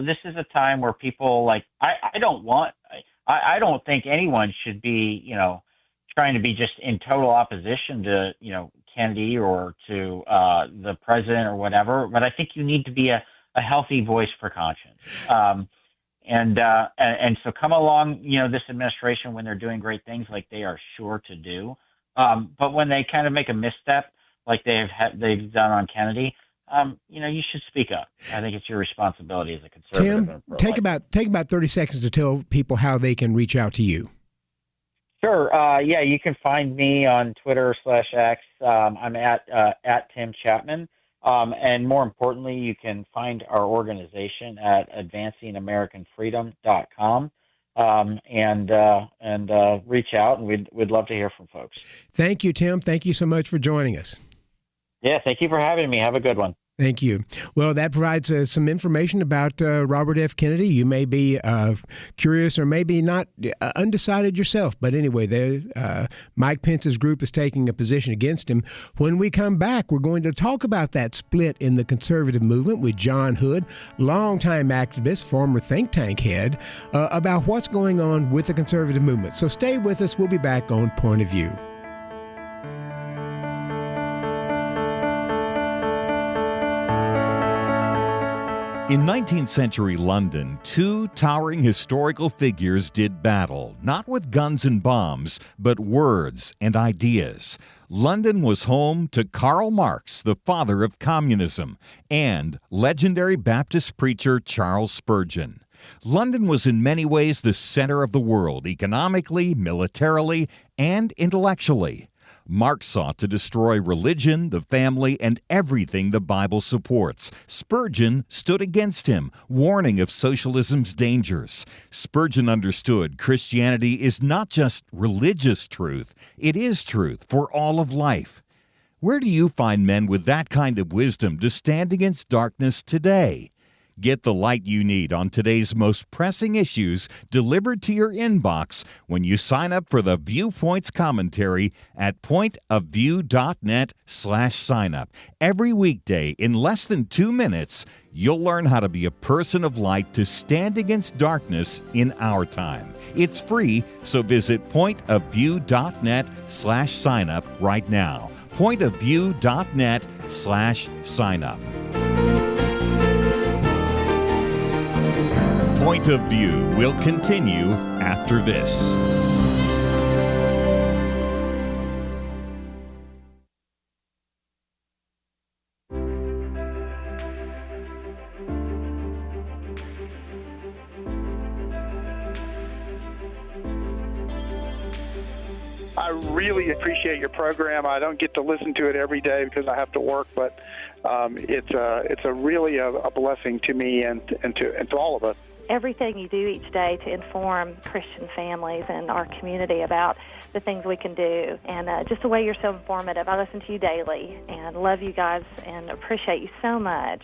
this is a time where people I don't think anyone should be, trying to be just in total opposition to, Kennedy or to the president or whatever. But I think you need to be a healthy voice for conscience. And so come along, this administration when they're doing great things like they are sure to do. But when they kind of make a misstep like they've done on Kennedy, you should speak up. I think it's your responsibility as a conservative. Tim, take about 30 seconds to tell people how they can reach out to you. Sure. You can find me on Twitter /X. I'm at Tim Chapman. And more importantly, you can find our organization at advancingamericanfreedom.com. And reach out, and we'd love to hear from folks. Thank you, Tim. Thank you so much for joining us. Yeah, thank you for having me. Have a good one. Thank you. Well, that provides some information about Robert F. Kennedy. You may be curious or maybe not undecided yourself. But anyway, Mike Pence's group is taking a position against him. When we come back, we're going to talk about that split in the conservative movement with John Hood, longtime activist, former think tank head, about what's going on with the conservative movement. So stay with us. We'll be back on Point of View. In 19th century London, two towering historical figures did battle, not with guns and bombs, but words and ideas. London was home to Karl Marx, the father of communism, and legendary Baptist preacher Charles Spurgeon. London was in many ways the center of the world, economically, militarily, and intellectually. Marx sought to destroy religion, the family, and everything the Bible supports. Spurgeon stood against him, warning of socialism's dangers. Spurgeon understood Christianity is not just religious truth, it is truth for all of life. Where do you find men with that kind of wisdom to stand against darkness today? Get the light you need on today's most pressing issues delivered to your inbox when you sign up for the Viewpoints commentary at pointofview.net/signup. Every weekday in less than 2 minutes, you'll learn how to be a person of light to stand against darkness in our time. It's free, so visit pointofview.net/signup right now. pointofview.net/signup. Point of View will continue after this. I really appreciate your program. I don't get to listen to it every day because I have to work, but it's really a blessing to me and to all of us. Everything you do each day to inform Christian families and our community about the things we can do, and just the way you're so informative. I listen to you daily and love you guys and appreciate you so much.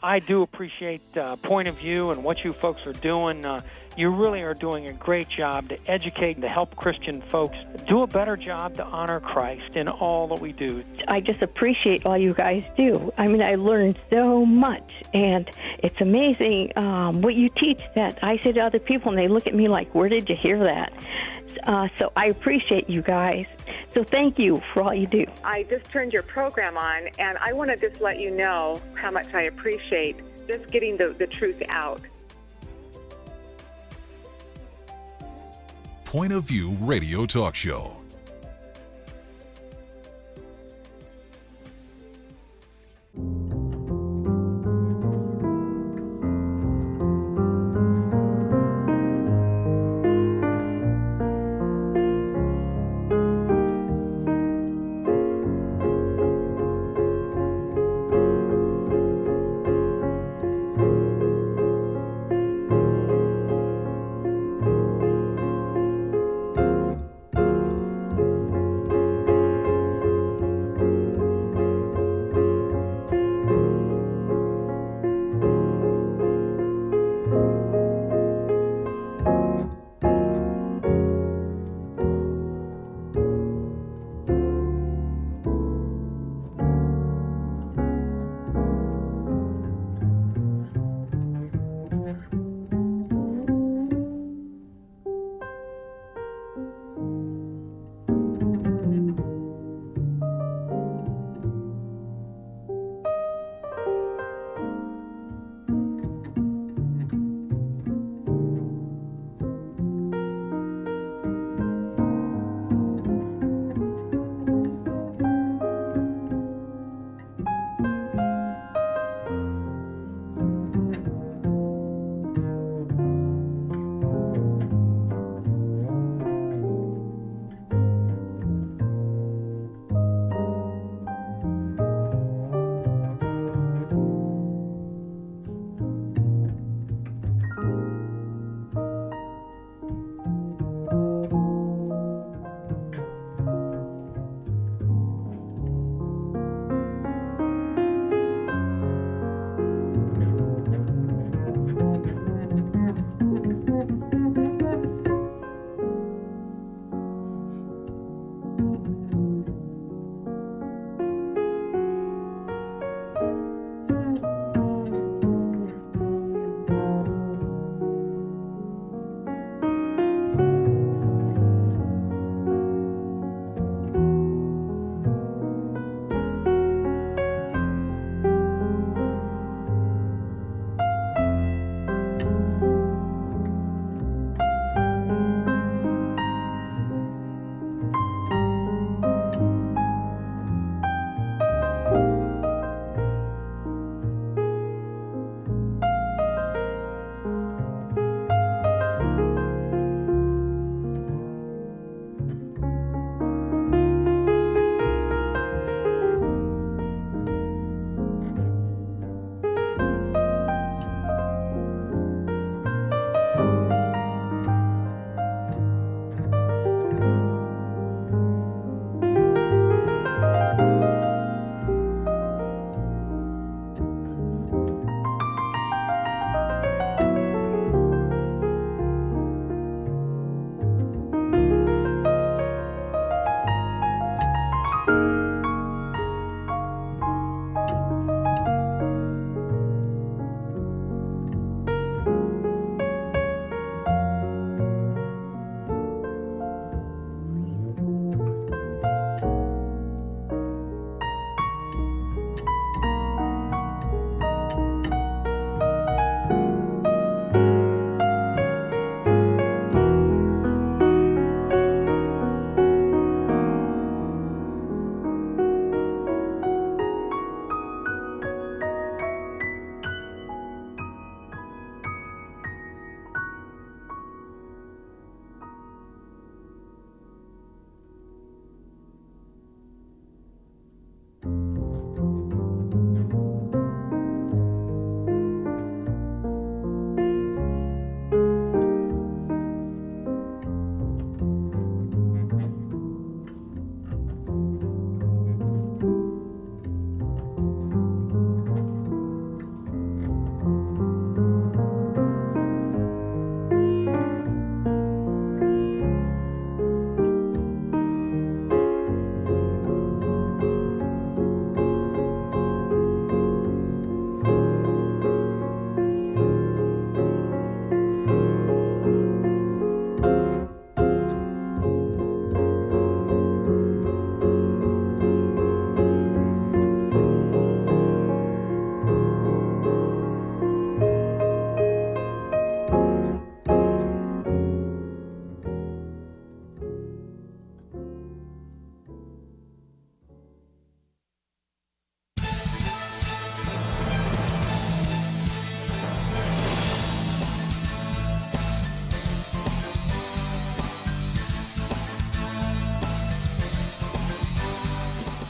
I do appreciate Point of View and what you folks are doing. You really are doing a great job to educate and to help Christian folks do a better job to honor Christ in all that we do. I just appreciate all you guys do. I mean, I learned so much, and it's amazing what you teach that I say to other people, and they look at me like, where did you hear that? So I appreciate you guys. So thank you for all you do. I just turned your program on, and I want to just let you know how much I appreciate just getting the truth out. Point of View Radio Talk Show.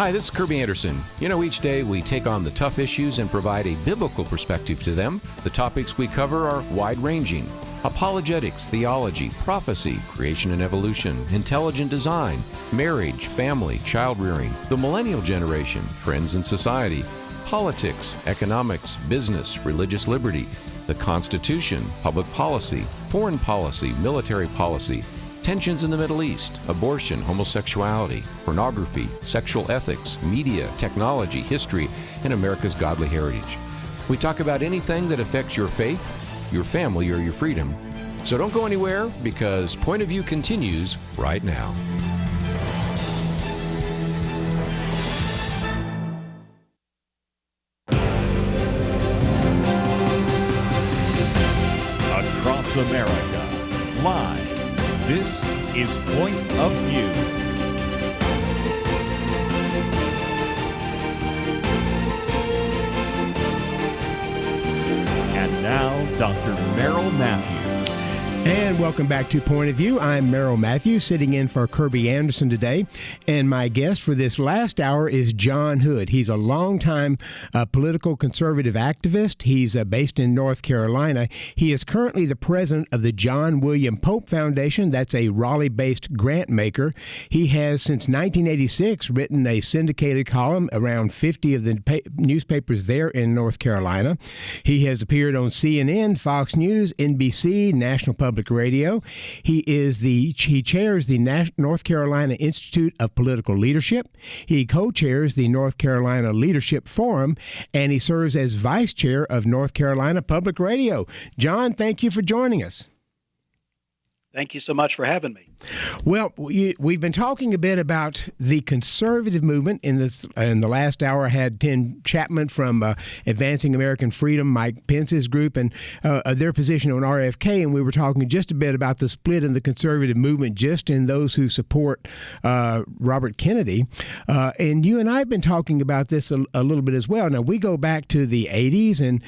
Hi, this is Kirby Anderson. You know, each day we take on the tough issues and provide a biblical perspective to them. The topics we cover are wide-ranging: apologetics, theology, prophecy, creation and evolution, intelligent design, marriage, family, child-rearing, the millennial generation, trends in society, politics, economics, business, religious liberty, the Constitution, public policy, foreign policy, military policy, tensions in the Middle East, abortion, homosexuality, pornography, sexual ethics, media, technology, history, and America's godly heritage. We talk about anything that affects your faith, your family, or your freedom. So don't go anywhere, because Point of View continues right now. Across America, live. This is Point of View. And now, Dr. Merrill Matthews. And welcome back to Point of View. I'm Merrill Matthews, sitting in for Kirby Anderson today. And my guest for this last hour is John Hood. He's a longtime political conservative activist. He's based in North Carolina. He is currently the president of the John William Pope Foundation. That's a Raleigh-based grant maker. He has, since 1986, written a syndicated column around 50 of the newspapers there in North Carolina. He has appeared on CNN, Fox News, NBC, National Public Radio. He chairs the North Carolina Institute of Political Leadership. He co-chairs the North Carolina Leadership Forum, and he serves as vice chair of North Carolina Public Radio. John, thank you for joining us. Thank you so much for having me. Well, we've been talking a bit about the conservative movement. In the last hour, I had Tim Chapman from Advancing American Freedom, Mike Pence's group, and their position on RFK, and we were talking just a bit about the split in the conservative movement, just in those who support Robert Kennedy. And you and I have been talking about this a little bit as well. Now, we go back to the 80s, and,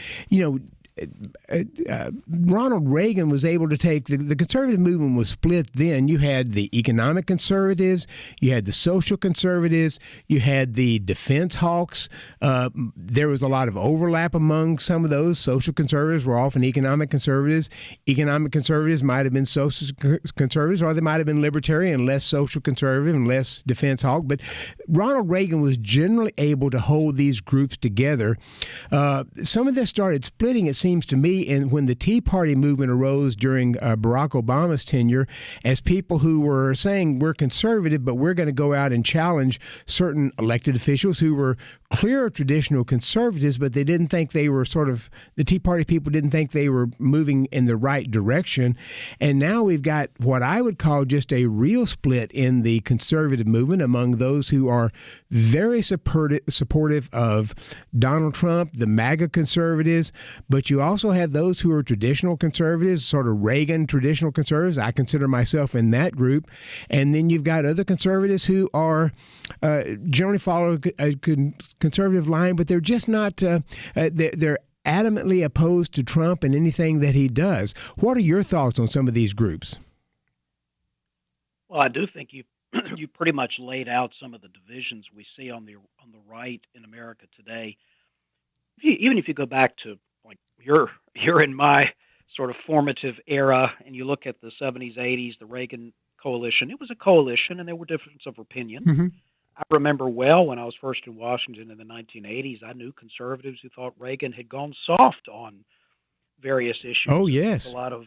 Ronald Reagan was able to take the conservative movement was split then. You had the economic conservatives, you had the social conservatives, you had the defense hawks. There was a lot of overlap among some of those. Social conservatives were often economic conservatives. Economic conservatives might have been social conservatives, or they might have been libertarian, less social conservative and less defense hawk. But Ronald Reagan was generally able to hold these groups together. Some of this started splitting, it seems to me, and when the Tea Party movement arose during Barack Obama's tenure, as people who were saying, we're conservative, but we're going to go out and challenge certain elected officials who were clear traditional conservatives, but they didn't think they were the Tea Party people didn't think they were moving in the right direction. And now we've got what I would call just a real split in the conservative movement among those who are very supportive of Donald Trump, the MAGA conservatives, but you also have those who are traditional conservatives, sort of Reagan traditional conservatives. I consider myself in that group. And then you've got other conservatives who are generally follow a conservative line, but they're just not, they're adamantly opposed to Trump and anything that he does. What are your thoughts on some of these groups? Well, I do think you pretty much laid out some of the divisions we see on the right in America today. Even if you go back to, like, you're in my sort of formative era, and you look at the 70s, 80s, the Reagan coalition. It was a coalition, and there were differences of opinion. Mm-hmm. I remember well when I was first in Washington in the 1980s, I knew conservatives who thought Reagan had gone soft on various issues. Oh, yes. A lot of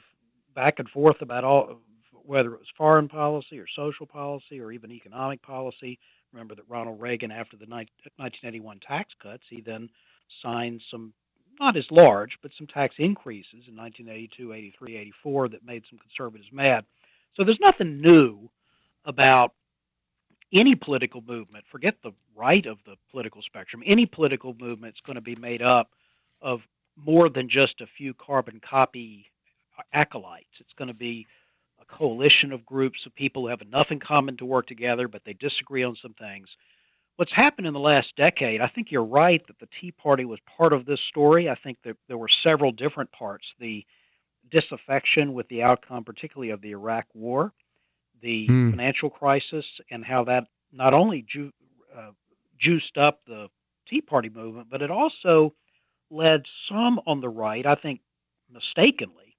back and forth about whether it was foreign policy or social policy or even economic policy. Remember that Ronald Reagan, after the 1981 tax cuts, he then signed some, not as large, but some tax increases in 1982, 83, 84 that made some conservatives mad. So there's nothing new about any political movement. Forget the right of the political spectrum. Any political movement is going to be made up of more than just a few carbon copy acolytes. It's going to be a coalition of groups of people who have enough in common to work together, but they disagree on some things. What's happened in the last decade, I think you're right that the Tea Party was part of this story. I think that there were several different parts. The disaffection with the outcome, particularly of the Iraq War, the financial crisis, and how that not only juiced up the Tea Party movement, but it also led some on the right, I think mistakenly,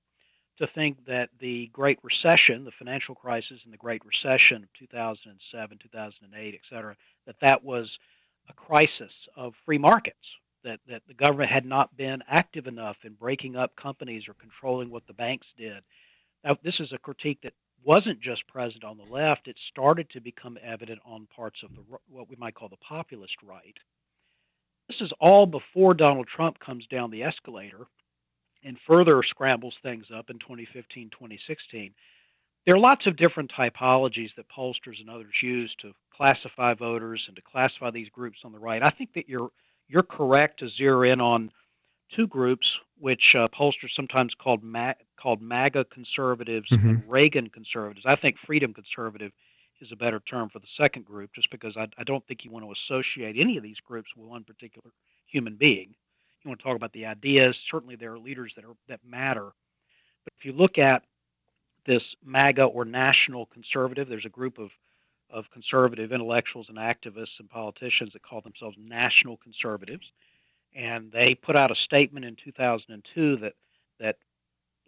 to think that the Great Recession, the financial crisis and the Great Recession of 2007, 2008, et cetera, that was a crisis of free markets, that the government had not been active enough in breaking up companies or controlling what the banks did. Now, this is a critique that wasn't just present on the left. It started to become evident on parts of what we might call the populist right. This is all before Donald Trump comes down the escalator and further scrambles things up in 2015, 2016. There are lots of different typologies that pollsters and others use to classify voters and to classify these groups on the right. I think that you're correct to zero in on two groups, which pollsters sometimes called MAGA conservatives and Reagan conservatives. I think freedom conservative is a better term for the second group, just because I don't think you want to associate any of these groups with one particular human being. You want to talk about the ideas. Certainly there are leaders that matter. But if you look at this MAGA or national conservative, there's a group of conservative intellectuals and activists and politicians that call themselves national conservatives. And they put out a statement in 2002 that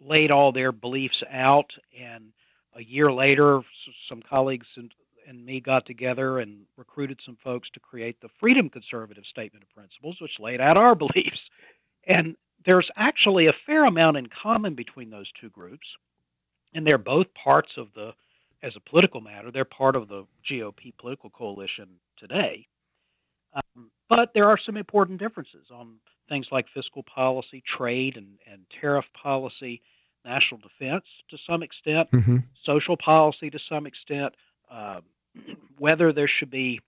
laid all their beliefs out, and a year later, some colleagues and me got together and recruited some folks to create the Freedom Conservative Statement of Principles, which laid out our beliefs. And there's actually a fair amount in common between those two groups, and they're both parts of as a political matter, they're part of the GOP political coalition today. But there are some important differences on things like fiscal policy, trade and tariff policy, national defense to some extent, social policy to some extent, whether there should be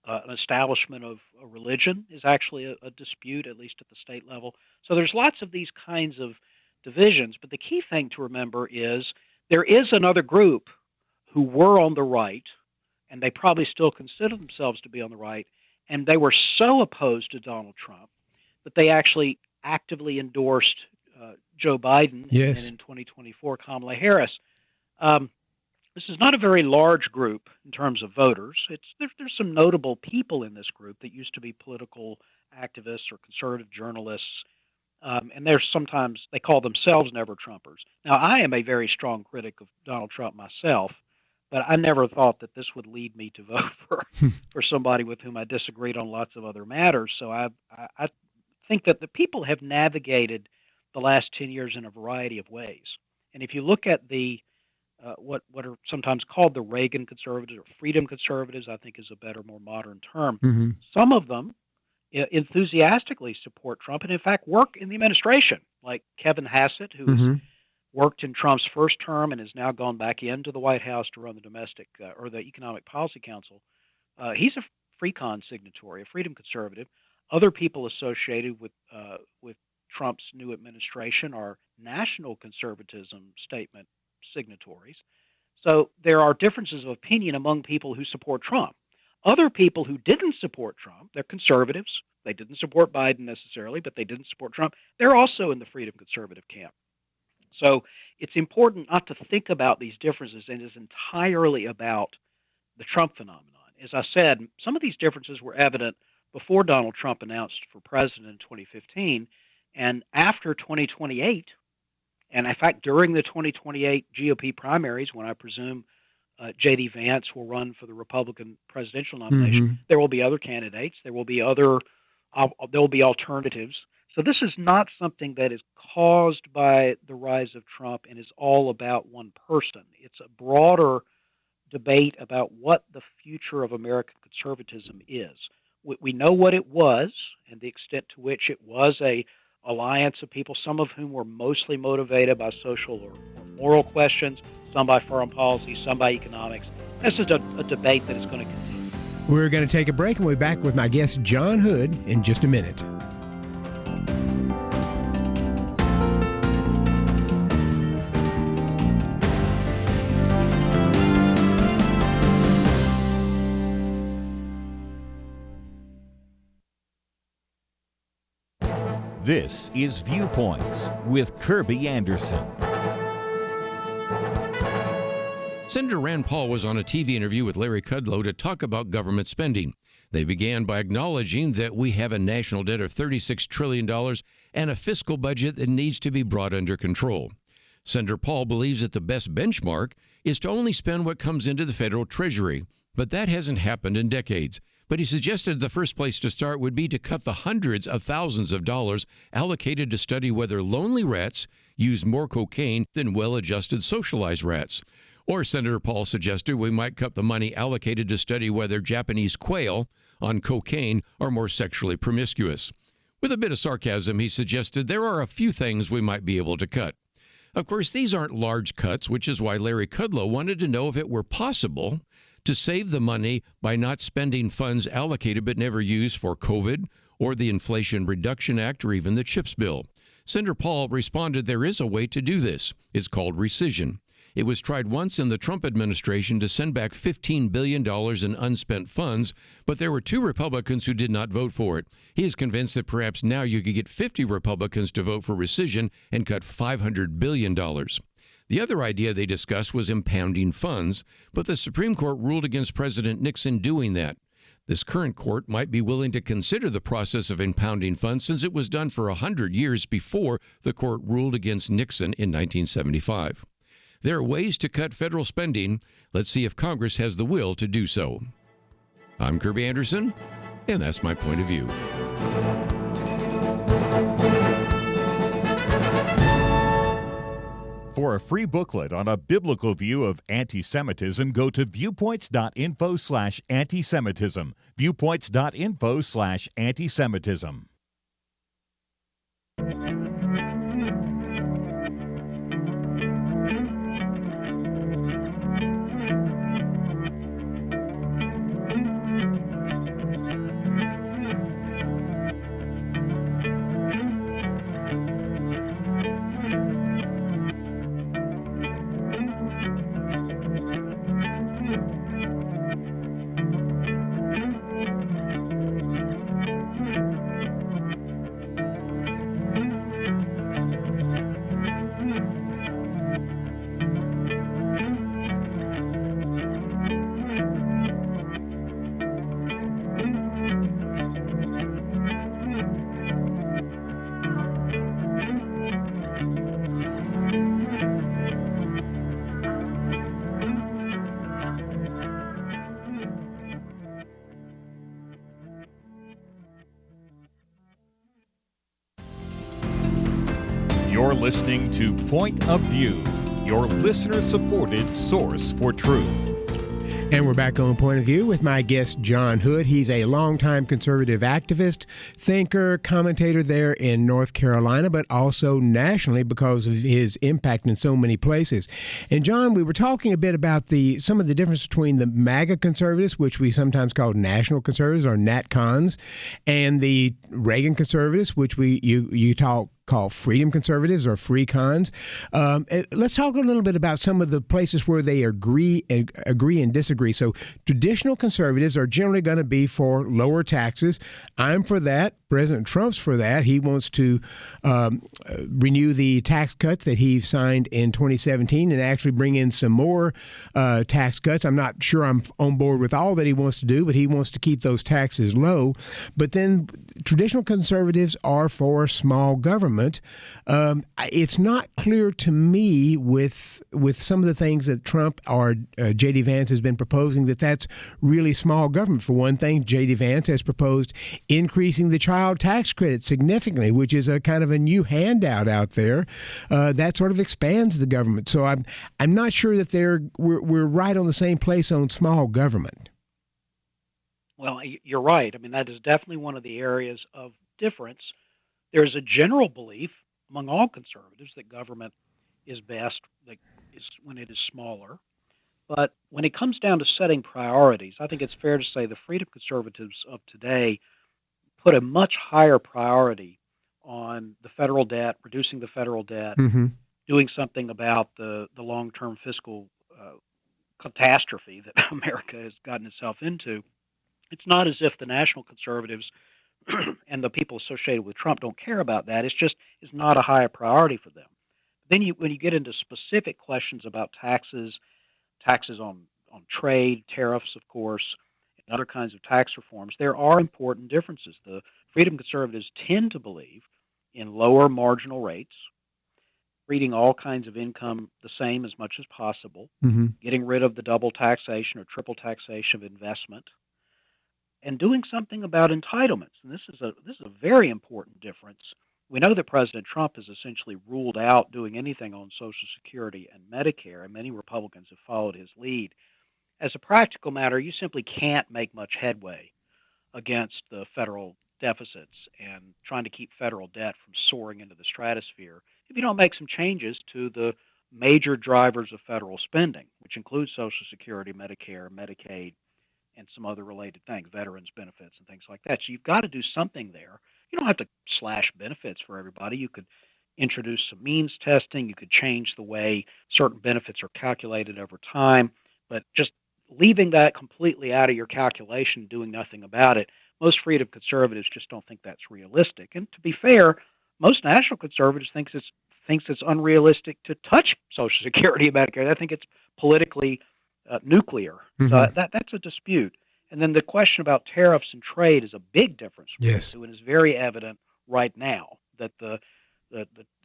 an establishment of a religion is actually a dispute, at least at the state level. So there's lots of these kinds of divisions, but the key thing to remember is there is another group who were on the right, and they probably still consider themselves to be on the right, and they were so opposed to Donald Trump that they actually actively endorsed Joe Biden and in 2024 Kamala Harris. This is not a very large group in terms of voters. There's some notable people in this group that used to be political activists or conservative journalists, and sometimes they call themselves never-Trumpers. Now, I am a very strong critic of Donald Trump myself, but I never thought that this would lead me to vote for somebody with whom I disagreed on lots of other matters. So I think that the people have navigated the last 10 years in a variety of ways. And if you look at the what are sometimes called the Reagan conservatives or freedom conservatives, I think is a better, more modern term. Some of them enthusiastically support Trump and, in fact, work in the administration, like Kevin Hassett, who has worked in Trump's first term and has now gone back into the White House to run the domestic or the Economic Policy Council. He's a FreeCon signatory, a freedom conservative. Other people associated with Trump's new administration are national conservatism statement signatories. So there are differences of opinion among people who support Trump. Other people who didn't support Trump, they're conservatives. They didn't support Biden necessarily, but they didn't support Trump. They're also in the freedom conservative camp. So it's important not to think about these differences and it's entirely about the Trump phenomenon. As I said, some of these differences were evident before Donald Trump announced for president in 2015, and after 2028, and in fact during the 2028 GOP primaries, when I presume J.D. Vance will run for the Republican presidential nomination, there will be other candidates, there will be alternatives. So this is not something that is caused by the rise of Trump and is all about one person. It's a broader debate about what the future of American conservatism is. We know what it was and the extent to which it was a alliance of people, some of whom were mostly motivated by social or moral questions, some by foreign policy, some by economics. This is a debate that is going to continue. We're going to take a break and we'll be back with my guest, John Hood, in just a minute. This is Viewpoints with Kirby Anderson. Senator Rand Paul was on a TV interview with Larry Kudlow to talk about government spending. They began by acknowledging that we have a national debt of $36 trillion and a fiscal budget that needs to be brought under control. Senator Paul believes that the best benchmark is to only spend what comes into the federal treasury, but that hasn't happened in decades. But he suggested the first place to start would be to cut the hundreds of thousands of dollars allocated to study whether lonely rats use more cocaine than well-adjusted socialized rats. Or Senator Paul suggested we might cut the money allocated to study whether Japanese quail on cocaine are more sexually promiscuous. With a bit of sarcasm, he suggested there are a few things we might be able to cut. Of course, these aren't large cuts, which is why Larry Kudlow wanted to know if it were possible to save the money by not spending funds allocated but never used for COVID or the Inflation Reduction Act or even the CHIPS bill. Senator Paul responded there is a way to do this. It's called rescission. It was tried once in the Trump administration to send back $15 billion in unspent funds, but there were 2 Republicans who did not vote for it. He is convinced that perhaps now you could get 50 Republicans to vote for rescission and cut $500 billion. The other idea they discussed was impounding funds, but the Supreme Court ruled against President Nixon doing that. This current court might be willing to consider the process of impounding funds since it was done for 100 years before the court ruled against Nixon in 1975. There are ways to cut federal spending. Let's see if Congress has the will to do so. I'm Kirby Anderson, and that's my point of view. For a free booklet on a biblical view of anti-Semitism, go to viewpoints.info/anti-Semitism. Viewpoints.info/anti-Semitism. You're listening to Point of View, your listener-supported source for truth. And we're back on Point of View with my guest, John Hood. He's a longtime conservative activist, thinker, commentator there in North Carolina, but also nationally because of his impact in so many places. And John, we were talking a bit about some of the difference between the MAGA conservatives, which we sometimes call national conservatives or NatCons, and the Reagan conservatives, which you call freedom conservatives or free cons. Let's talk a little bit about some of the places where they agree and disagree. So traditional conservatives are generally going to be for lower taxes. I'm for that. President Trump's for that. He wants to renew the tax cuts that he signed in 2017 and actually bring in some more tax cuts. I'm not sure I'm on board with all that he wants to do, but he wants to keep those taxes low. But then traditional conservatives are for small government. It's not clear to me with some of the things that Trump or J.D. Vance has been proposing that that's really small government. For one thing, J.D. Vance has proposed increasing the child tax credit significantly, which is a kind of a new handout out there that sort of expands the government. So I'm not sure that we're right on the same place on small government. Well, you're right. I mean, that is definitely one of the areas of difference. There's a general belief among all conservatives that government is best when it is smaller. But when it comes down to setting priorities, I think it's fair to say the freedom conservatives of today put a much higher priority on the federal debt, reducing the federal debt, doing something about the long-term fiscal catastrophe that America has gotten itself into. It's not as if the national conservatives and the people associated with Trump don't care about that. It's not a high priority for them. Then when you get into specific questions about taxes on trade, tariffs, of course, other kinds of tax reforms, there are important differences. The freedom conservatives tend to believe in lower marginal rates, treating all kinds of income the same as much as possible, getting rid of the double taxation or triple taxation of investment, and doing something about entitlements. And this is a very important difference. We know that President Trump has essentially ruled out doing anything on Social Security and Medicare, and many Republicans have followed his lead. As a practical matter, you simply can't make much headway against the federal deficits and trying to keep federal debt from soaring into the stratosphere if you don't make some changes to the major drivers of federal spending, which includes Social Security, Medicare, Medicaid, and some other related things, veterans benefits and things like that. So you've got to do something there. You don't have to slash benefits for everybody. You could introduce some means testing. You could change the way certain benefits are calculated over time. But just leaving that completely out of your calculation, doing nothing about it, most freedom conservatives just don't think that's realistic. And to be fair, most national conservatives thinks it's unrealistic to touch Social Security and Medicare. I think it's politically nuclear. So that's a dispute. And then the question about tariffs and trade is a big difference. Yes. And it's very evident right now that the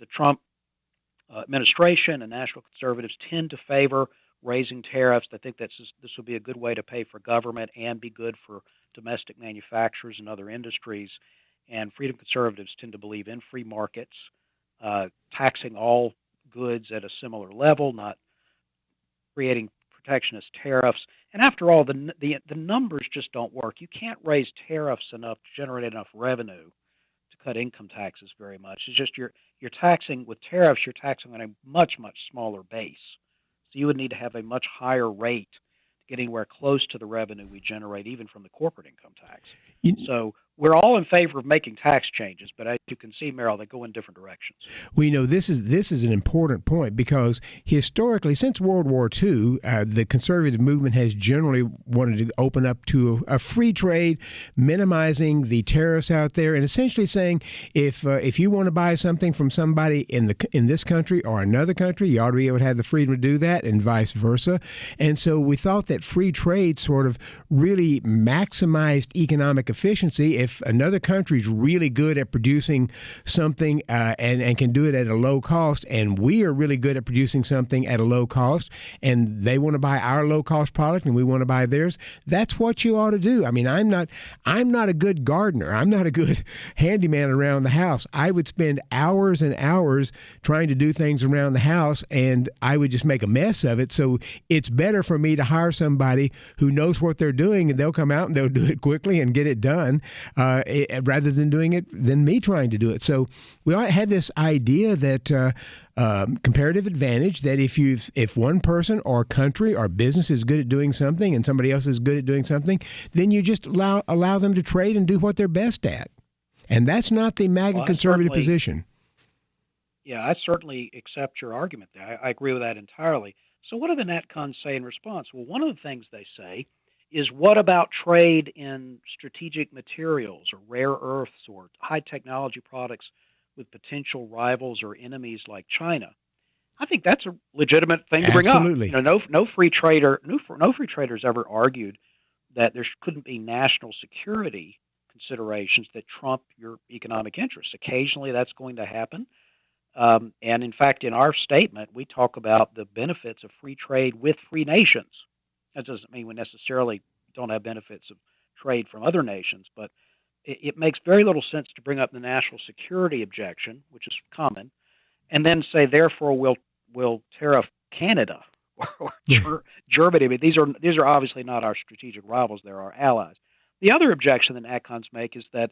Trump administration and national conservatives tend to favor raising tariffs. I think this will be a good way to pay for government and be good for domestic manufacturers and other industries. And freedom conservatives tend to believe in free markets, taxing all goods at a similar level, not creating protectionist tariffs. And after all, the numbers just don't work. You can't raise tariffs enough to generate enough revenue to cut income taxes very much. It's just you're taxing with tariffs, you're taxing on a much, much smaller base. So you would need to have a much higher rate to get anywhere close to the revenue we generate, even from the corporate income tax. So we're all in favor of making tax changes, but as you can see, Merrill, they go in different directions. We know this is an important point because historically, since World War II, the conservative movement has generally wanted to open up to a free trade, minimizing the tariffs out there, and essentially saying if you want to buy something from somebody in this country or another country, you ought to be able to have the freedom to do that, and vice versa. And so we thought that free trade sort of really maximized economic efficiency. If another country is really good at producing something and can do it at a low cost, and we are really good at producing something at a low cost, and they want to buy our low cost product and we want to buy theirs, that's what you ought to do. I mean, I'm not a good gardener. I'm not a good handyman around the house. I would spend hours and hours trying to do things around the house, and I would just make a mess of it. So it's better for me to hire somebody who knows what they're doing, and they'll come out and they'll do it quickly and get it done. Rather than me trying to do it. So we had this idea that comparative advantage, that if one person or country or business is good at doing something and somebody else is good at doing something, then you just allow them to trade and do what they're best at. And that's not the MAGA conservative position. Yeah, I certainly accept your argument there. I agree with that entirely. So what do the NatCons say in response? Well, one of the things they say is, what about trade in strategic materials or rare earths or high technology products with potential rivals or enemies like China? I think that's a legitimate thing to bring up. Absolutely. No free traders ever argued that there couldn't be national security considerations that trump your economic interests. Occasionally that's going to happen. And in fact, in our statement, we talk about the benefits of free trade with free nations. That doesn't mean we necessarily don't have benefits of trade from other nations, but it makes very little sense to bring up the national security objection, which is common, and then say, therefore, we'll tariff Canada or Germany. I mean, these are obviously not our strategic rivals; they're our allies. The other objection that NatCons make is that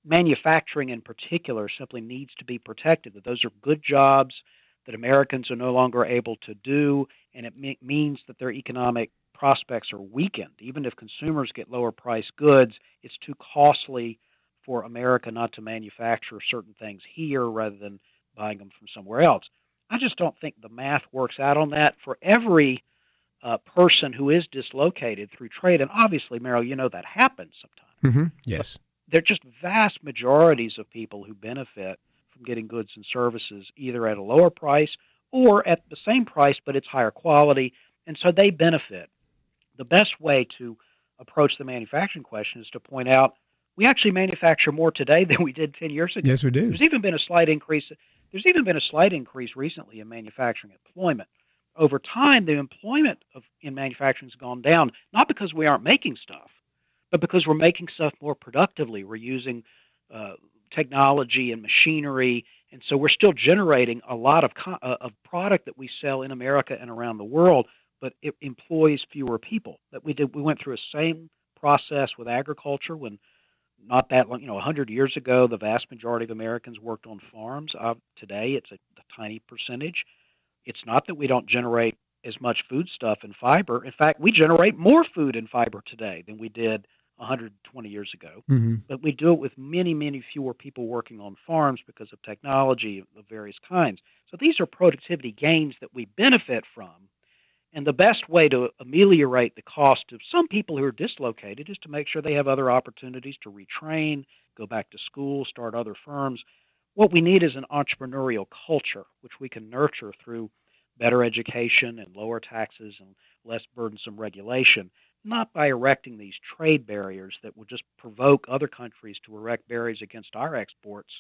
manufacturing, in particular, simply needs to be protected. That those are good jobs that Americans are no longer able to do, and it means that their economic prospects are weakened. Even if consumers get lower priced goods, it's too costly for America not to manufacture certain things here rather than buying them from somewhere else. I just don't think the math works out on that. For every person who is dislocated through trade, and obviously, Merrill, you know that happens sometimes. Mm-hmm. Yes. They're just vast majorities of people who benefit from getting goods and services either at a lower price or at the same price, but it's higher quality, and so they benefit. The best way to approach the manufacturing question is to point out we actually manufacture more today than we did 10 years ago. Yes, we do. There's even been a slight increase. There's even been a slight increase recently in manufacturing employment. Over time, the employment in manufacturing has gone down, not because we aren't making stuff, but because we're making stuff more productively. We're using technology and machinery, and so we're still generating a lot of product that we sell in America and around the world, but it employs fewer people. We went through a same process with agriculture when not that long, 100 years ago, the vast majority of Americans worked on farms. Today, it's a tiny percentage. It's not that we don't generate as much foodstuff and fiber. In fact, we generate more food and fiber today than we did 120 years ago. Mm-hmm. But we do it with many, many fewer people working on farms because of technology of various kinds. So these are productivity gains that we benefit from. And the best way to ameliorate the cost of some people who are dislocated is to make sure they have other opportunities to retrain, go back to school, start other firms. What we need is an entrepreneurial culture, which we can nurture through better education and lower taxes and less burdensome regulation, not by erecting these trade barriers that will just provoke other countries to erect barriers against our exports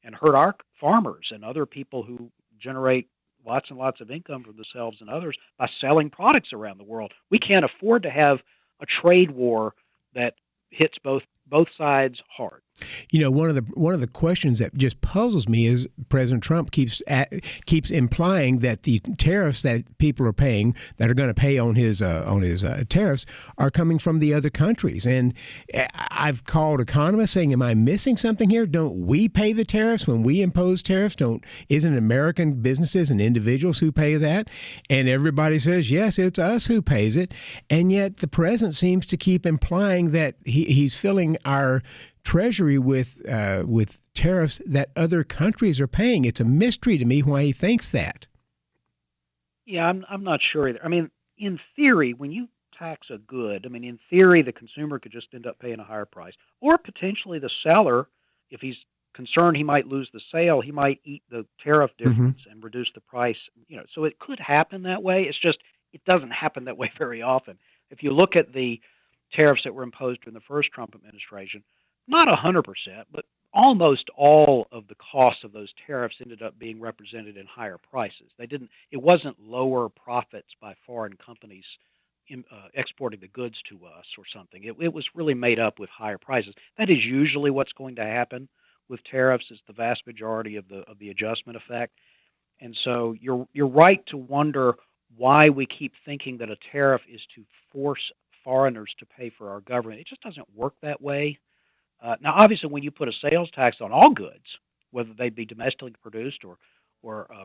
and hurt our farmers and other people who generate lots and lots of income for themselves and others by selling products around the world. We can't afford to have a trade war that hits both sides hard. One of the questions that just puzzles me is President Trump keeps implying that the tariffs that people are paying, that are going to pay on his tariffs, are coming from the other countries. And I've called economists saying, "Am I missing something here? Don't we pay the tariffs when we impose tariffs? Isn't American businesses and individuals who pay that?" And everybody says, "Yes, it's us who pays it." And yet the president seems to keep implying that he's filling our Treasury with tariffs that other countries are paying. It's a mystery to me why he thinks that. Yeah, I'm not sure either. I mean, in theory, when you tax a good, in theory, the consumer could just end up paying a higher price, or potentially the seller, if he's concerned he might lose the sale, he might eat the tariff difference and reduce the price. So it could happen that way. It's just it doesn't happen that way very often. If you look at the tariffs that were imposed during the first Trump administration, not 100%, but almost all of the costs of those tariffs ended up being represented in higher prices. It wasn't lower profits by foreign companies exporting the goods to us or something. It was really made up with higher prices. That is usually what's going to happen with tariffs. Is the vast majority of the adjustment effect. And so you're right to wonder why we keep thinking that a tariff is to force foreigners to pay for our government. It just doesn't work that way. Now, obviously, when you put a sales tax on all goods, whether they be domestically produced or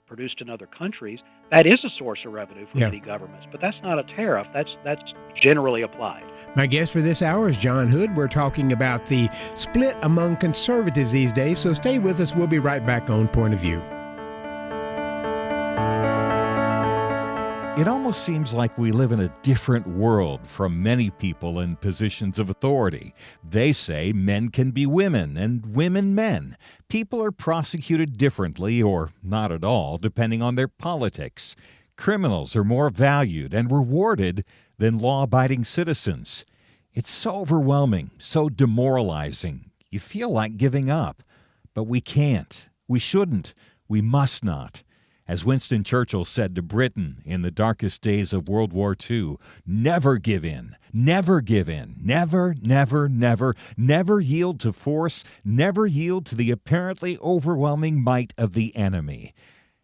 produced in other countries, that is a source of revenue for many governments. But that's not a tariff. That's generally applied. My guest for this hour is John Hood. We're talking about the split among conservatives these days. So stay with us. We'll be right back on Point of View. It almost seems like we live in a different world from many people in positions of authority. They say men can be women and women men. People are prosecuted differently or not at all, depending on their politics. Criminals are more valued and rewarded than law-abiding citizens. It's so overwhelming, so demoralizing. You feel like giving up, but we can't. We shouldn't. We must not. As Winston Churchill said to Britain in the darkest days of World War II, never give in, never give in, never, never, never, never yield to force, never yield to the apparently overwhelming might of the enemy.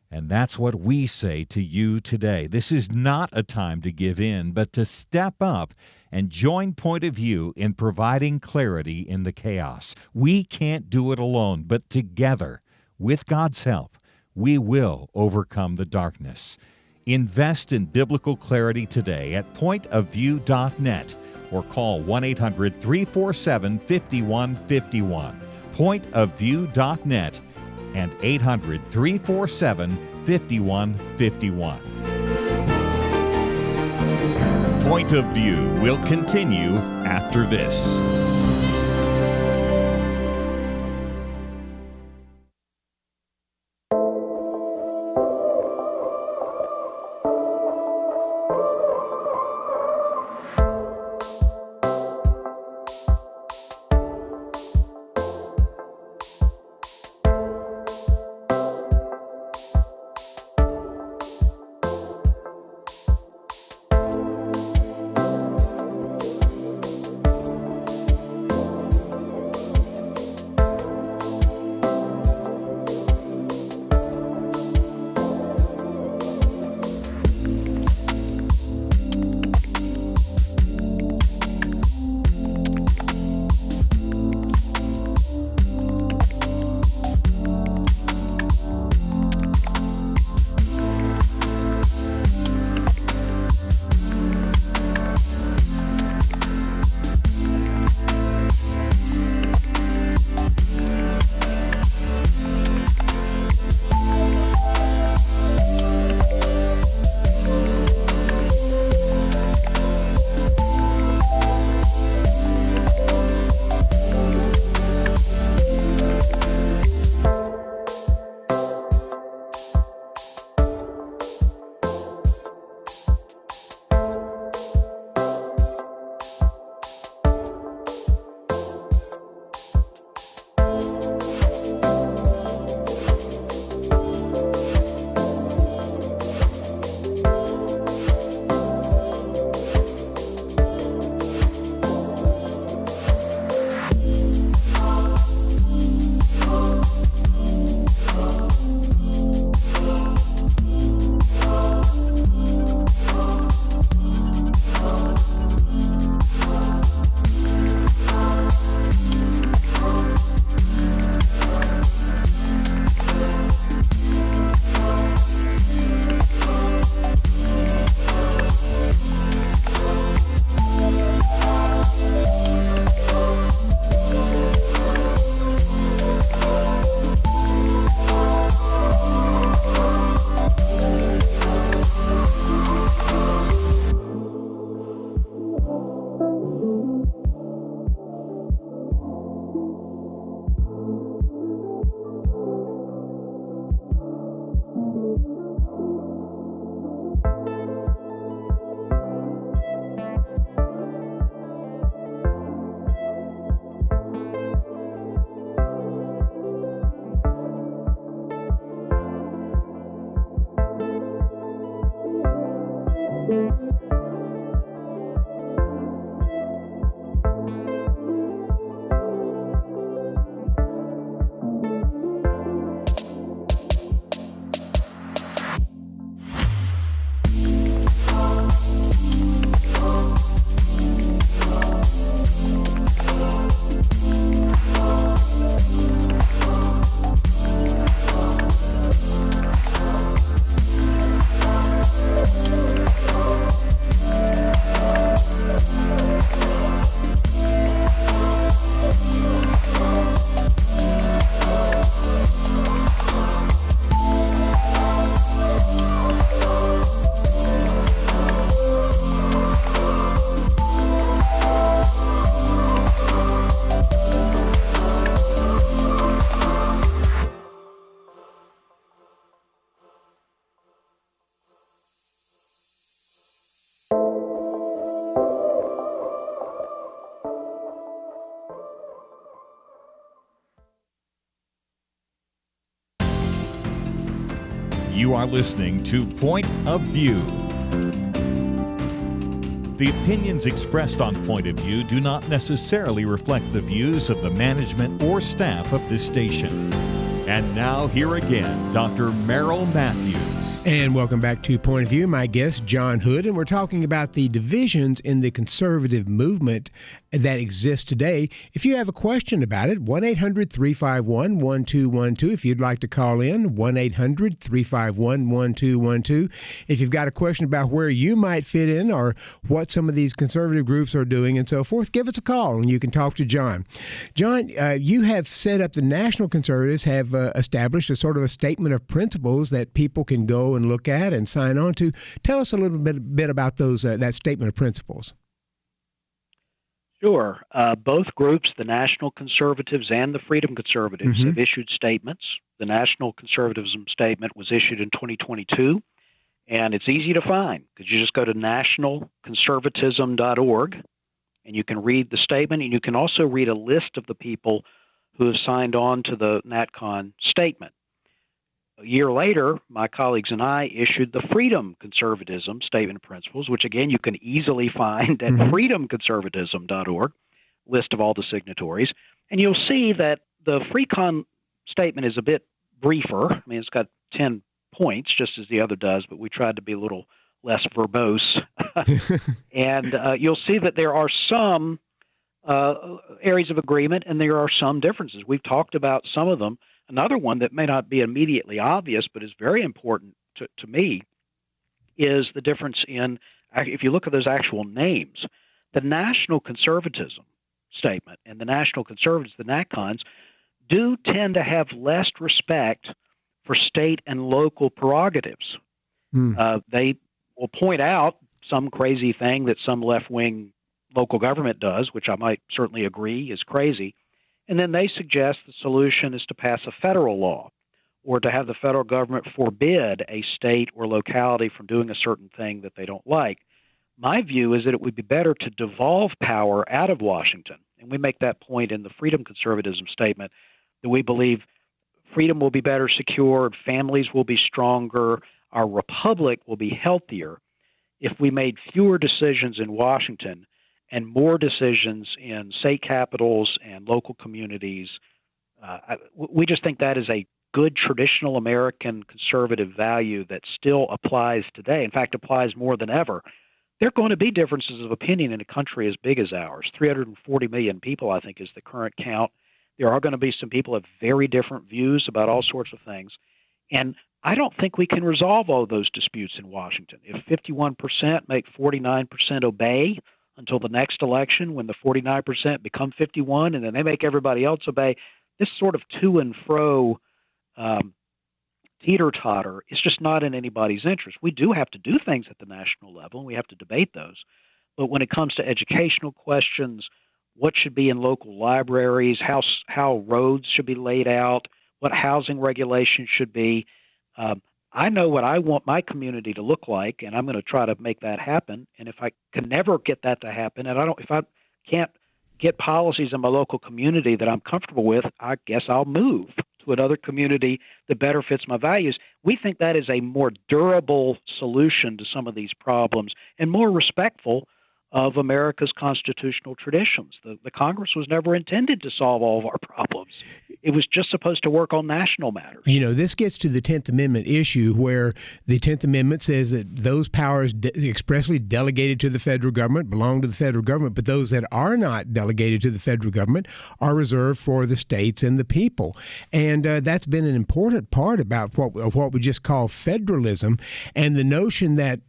And that's what we say to you today. This is not a time to give in, but to step up and join Point of View in providing clarity in the chaos. We can't do it alone, but together, with God's help, we will overcome the darkness. Invest in biblical clarity today at pointofview.net or call 1-800-347-5151. Pointofview.net and 800-347-5151. Point of View will continue after this. You are listening to Point of View. The opinions expressed on Point of View do not necessarily reflect the views of the management or staff of this station. And now, here again, Dr. Merrill Matthews. And welcome back to Point of View. My guest, John Hood, and we're talking about the divisions in the conservative movement that exists today. If you have a question about it, 1-800-351-1212. If you'd like to call in, 1-800-351-1212. If you've got a question about where you might fit in or what some of these conservative groups are doing and so forth, give us a call and you can talk to John. John, you have set up, the National Conservatives have established a sort of a statement of principles that people can go and look at and sign on to. Tell us a little bit about those that statement of principles. Sure. Both groups, the National Conservatives and the Freedom Conservatives, have issued statements. The National Conservatism statement was issued in 2022, and it's easy to find because you just go to nationalconservatism.org, and you can read the statement, and you can also read a list of the people who have signed on to the NatCon statement. A year later, my colleagues and I issued the Freedom Conservatism Statement of Principles, which, again, you can easily find at freedomconservatism.org, list of all the signatories. And you'll see that the FreeCon statement is a bit briefer. I mean, it's got 10 points, just as the other does, but we tried to be a little less verbose. And you'll see that there are some areas of agreement, and there are some differences. We've talked about some of them. Another one that may not be immediately obvious, but is very important to me, is the difference in, if you look at those actual names, the National Conservatism statement and the National Conservatives, the NatCons, do tend to have less respect for state and local prerogatives. They will point out some crazy thing that some left-wing local government does, which I might certainly agree is crazy. And then they suggest the solution is to pass a federal law or to have the federal government forbid a state or locality from doing a certain thing that they don't like. My view is that it would be better to devolve power out of Washington. And we make that point in the Freedom Conservatism statement, that we believe freedom will be better secured, families will be stronger, our republic will be healthier if we made fewer decisions in Washington and more decisions in state capitals and local communities. We just think that is a good traditional American conservative value that still applies today. In fact, applies more than ever. There are going to be differences of opinion in a country as big as ours. 340 million people, I think, is the current count. There are going to be some people who have very different views about all sorts of things. And I don't think we can resolve all those disputes in Washington. If 51% make 49% obey until the next election, when the 49% become 51, and then they make everybody else obey, this sort of to and fro teeter-totter is just not in anybody's interest. We do have to do things at the national level, and we have to debate those. But when it comes to educational questions, what should be in local libraries, how roads should be laid out, what housing regulations should be, I know what I want my community to look like, and I'm going to try to make that happen. And if I can never get that to happen, and if I can't get policies in my local community that I'm comfortable with, I guess I'll move to another community that better fits my values. We think that is a more durable solution to some of these problems and more respectful of America's constitutional traditions. The Congress was never intended to solve all of our problems. It was just supposed to work on national matters. You know, this gets to the 10th Amendment issue, where the 10th Amendment says that those powers expressly delegated to the federal government belong to the federal government, but those that are not delegated to the federal government are reserved for the states and the people. And that's been an important part about what we just call federalism, and the notion that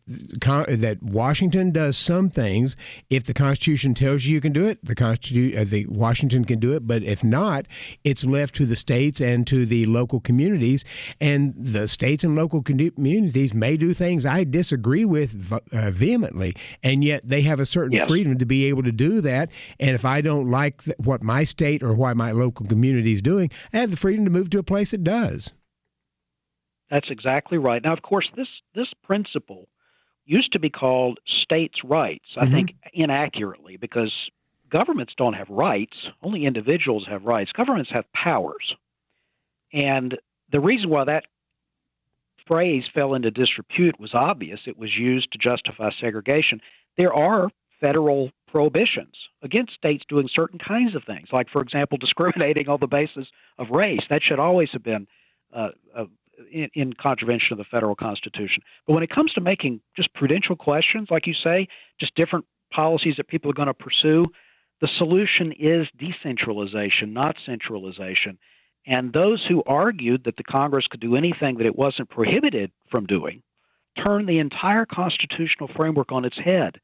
Washington does some things. If the Constitution tells you can do it, the Washington can do it. But if not, it's left to the states and to the local communities. And the states and local communities may do things I disagree with vehemently, and yet they have a certain freedom to be able to do that. And if I don't like what my state or what my local community is doing, I have the freedom to move to a place that does. That's exactly right. Now, of course, this principle used to be called states' rights, I think inaccurately, because governments don't have rights. Only individuals have rights. Governments have powers. And the reason why that phrase fell into disrepute was obvious. It was used to justify segregation. There are federal prohibitions against states doing certain kinds of things, like, for example, discriminating on the basis of race. That should always have been in contravention of the federal Constitution. But when it comes to making just prudential questions, like you say, just different policies that people are going to pursue, the solution is decentralization, not centralization. And those who argued that the Congress could do anything that it wasn't prohibited from doing turned the entire constitutional framework on its head.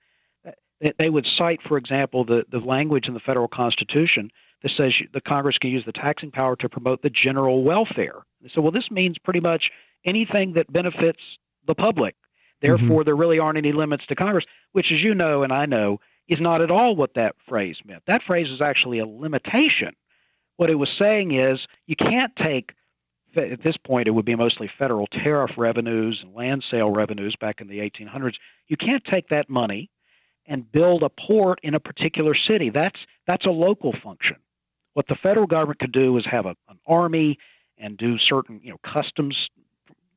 They would cite, for example, the language in the federal Constitution that says the Congress can use the taxing power to promote the general welfare. So, well, this means pretty much anything that benefits the public. Therefore, there really aren't any limits to Congress, which, as you know and I know, is not at all what that phrase meant. That phrase is actually a limitation. What it was saying is you can't take, at this point, it would be mostly federal tariff revenues and land sale revenues back in the 1800s. You can't take that money and build a port in a particular city. That's a local function. What the federal government could do is have an army and do certain customs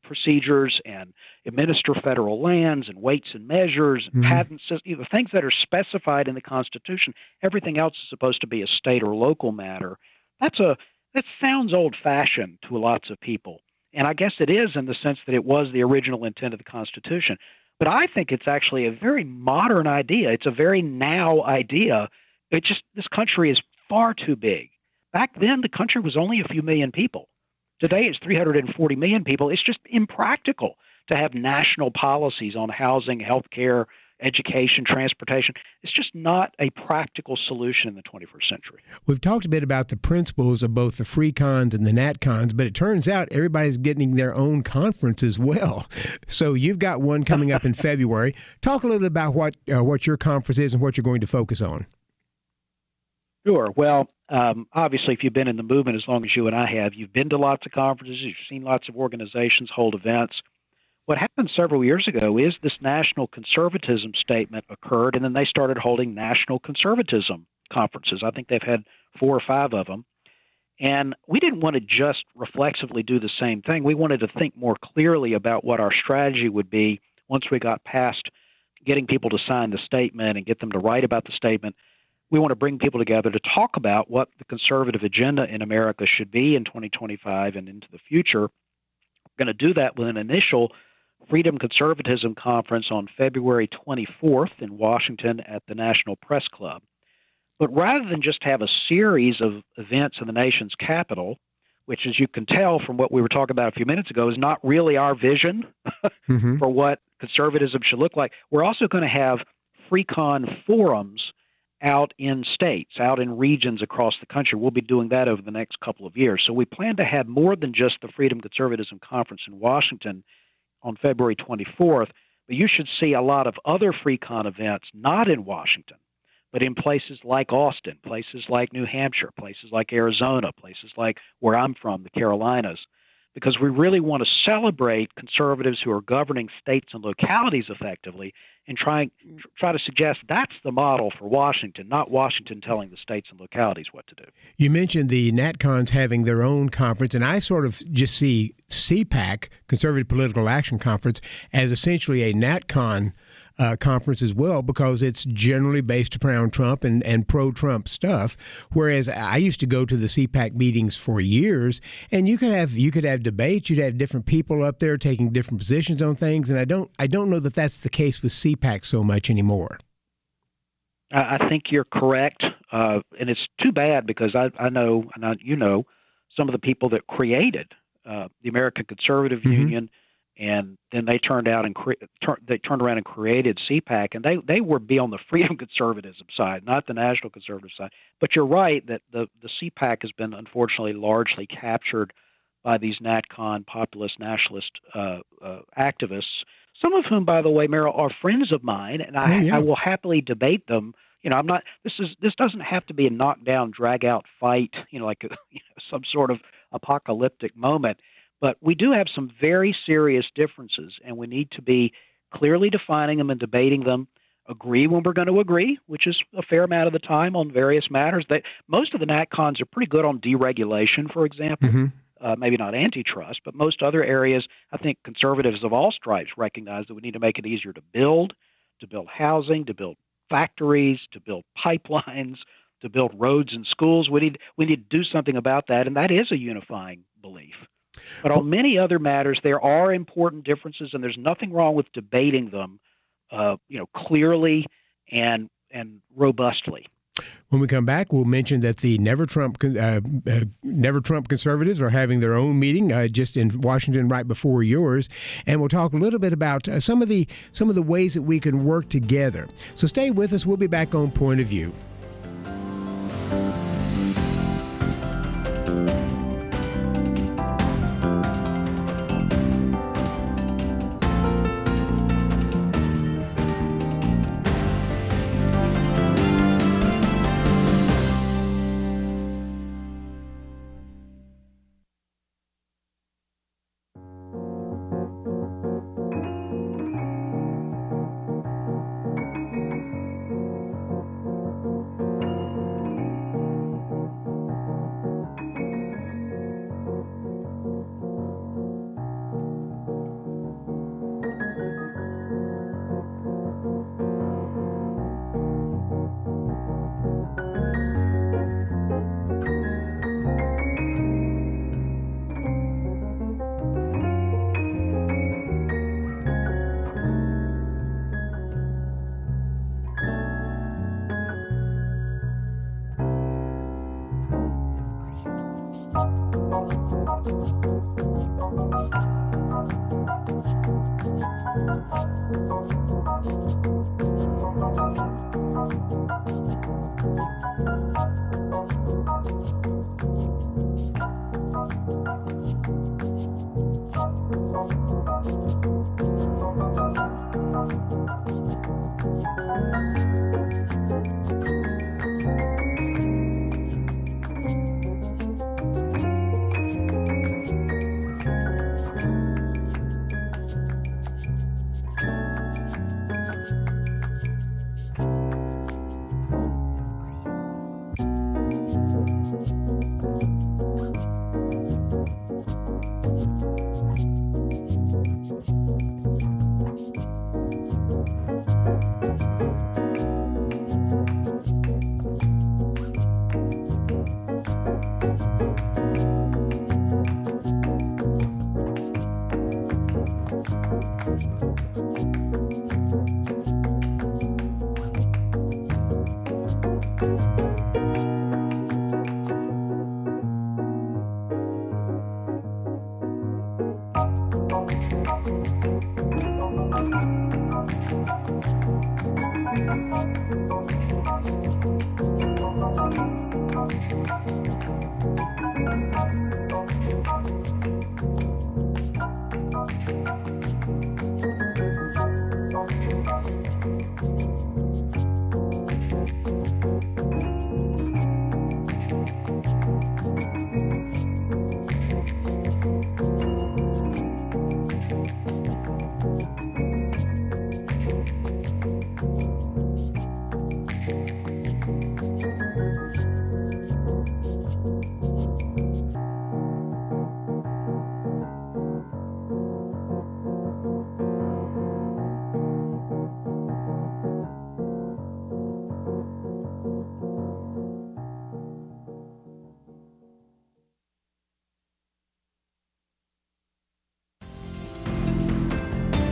procedures and administer federal lands and weights and measures and patents, things that are specified in the Constitution. Everything else is supposed to be a state or local matter. That sounds old-fashioned to lots of people, and I guess it is in the sense that it was the original intent of the Constitution. But I think it's actually a very modern idea. It's a very now idea. This country is far too big. Back then, the country was only a few million people. Today, it's 340 million people. It's just impractical to have national policies on housing, healthcare, education, transportation. It's just not a practical solution in the 21st century. We've talked a bit about the principles of both the free cons and the nat cons, but it turns out everybody's getting their own conference as well. So you've got one coming up in February. Talk a little bit about what your conference is and what you're going to focus on. Sure. Well, obviously, if you've been in the movement as long as you and I have, you've been to lots of conferences, you've seen lots of organizations hold events. What happened several years ago is this national conservatism statement occurred, and then they started holding national conservatism conferences. I think they've had 4 or 5 of them. And we didn't want to just reflexively do the same thing. We wanted to think more clearly about what our strategy would be once we got past getting people to sign the statement and get them to write about the statement. We want to bring people together to talk about what the conservative agenda in America should be in 2025 and into the future. We're going to do that with an initial Freedom Conservatism Conference on February 24th in Washington at the National Press Club. But rather than just have a series of events in the nation's capital, which, as you can tell from what we were talking about a few minutes ago, is not really our vision for what conservatism should look like, we're also going to have free-con forums out in states, out in regions across the country. We'll be doing that over the next couple of years. So we plan to have more than just the Freedom Conservatism Conference in Washington on February 24th, but you should see a lot of other free-con events, not in Washington, but in places like Austin, places like New Hampshire, places like Arizona, places like where I'm from, the Carolinas, because we really want to celebrate conservatives who are governing states and localities effectively and try to suggest that's the model for Washington, not Washington telling the states and localities what to do. You mentioned the NatCons having their own conference, and I sort of just see CPAC, Conservative Political Action Conference, as essentially a NatCon conference as well, because it's generally based around Trump and pro-Trump stuff. Whereas I used to go to the CPAC meetings for years, and you could have debates, you'd have different people up there taking different positions on things, and I don't know that that's the case with CPAC so much anymore. I think you're correct, and it's too bad because I know, and you know, some of the people that created the American Conservative Union. And then they turned around and created CPAC, and they would be on the freedom conservatism side, not the national conservative side. But you're right that the CPAC has been unfortunately largely captured by these NatCon populist nationalist activists. Some of whom, by the way, Merrill, are friends of mine, and I will happily debate them. You know, I'm not. This doesn't have to be a knockdown, drag out fight. You know, like some sort of apocalyptic moment. But we do have some very serious differences, and we need to be clearly defining them and debating them, agree when we're going to agree, which is a fair amount of the time on various matters. Most of the NatCons are pretty good on deregulation, for example. maybe not antitrust, but most other areas, I think conservatives of all stripes recognize that we need to make it easier to build housing, to build factories, to build pipelines, to build roads and schools. We need to do something about that, and that is a unifying belief. But on many other matters, there are important differences, and there's nothing wrong with debating them, clearly and robustly. When we come back, we'll mention that the Never Trump conservatives are having their own meeting just in Washington right before yours, and we'll talk a little bit about some of the ways that we can work together. So stay with us. We'll be back on Point of View.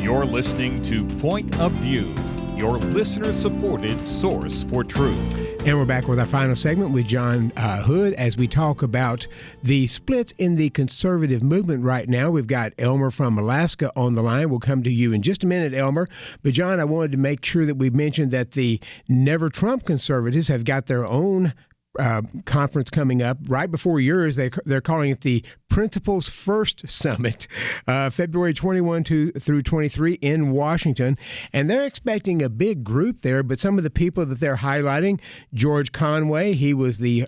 You're listening to Point of View, your listener-supported source for truth. And we're back with our final segment with John Hood as we talk about the splits in the conservative movement right now. We've got Elmer from Alaska on the line. We'll come to you in just a minute, Elmer. But, John, I wanted to make sure that we mentioned that the Never Trump conservatives have got their own conference coming up right before yours. They're calling it the Principles First Summit, February 21 through 23 in Washington. And they're expecting a big group there, but some of the people that they're highlighting, George Conway, he was the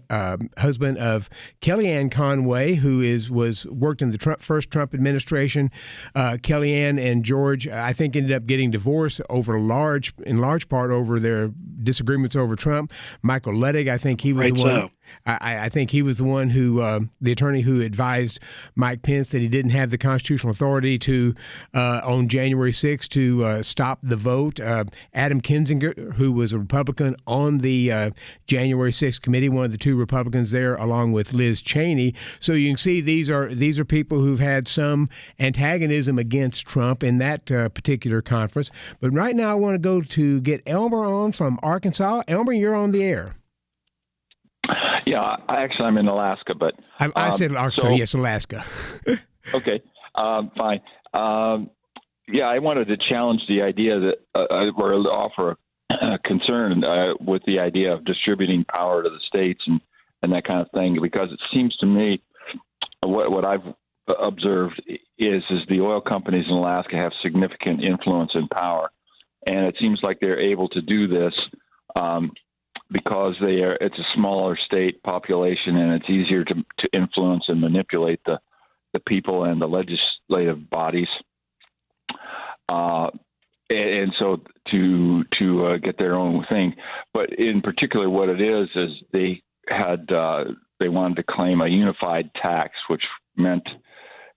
husband of Kellyanne Conway, who worked in the first Trump administration. Kellyanne and George, I think, ended up getting divorced in large part over their disagreements over Trump. Michael Ledig, I think he was the one. I think he was the one who, the attorney who advised Mike Pence that he didn't have the constitutional authority to, on January 6th, to stop the vote. Adam Kinzinger, who was a Republican on the January 6th committee, one of the two Republicans there, along with Liz Cheney. So you can see these are people who've had some antagonism against Trump in that particular conference. But right now I want to go to get Elmer on from Arkansas. Elmer, you're on the air. Yeah, I'm in Alaska, but I said Arkansas. Yes, Alaska. Okay, fine. Yeah, I wanted to challenge the idea that, or offer a concern with the idea of distributing power to the states and that kind of thing, because it seems to me what I've observed is the oil companies in Alaska have significant influence and power, and it seems like they're able to do this. Because it's a smaller state population, and it's easier to influence and manipulate the people and the legislative bodies, and so to get their own thing. But in particular, what it is they wanted to claim a unified tax, which meant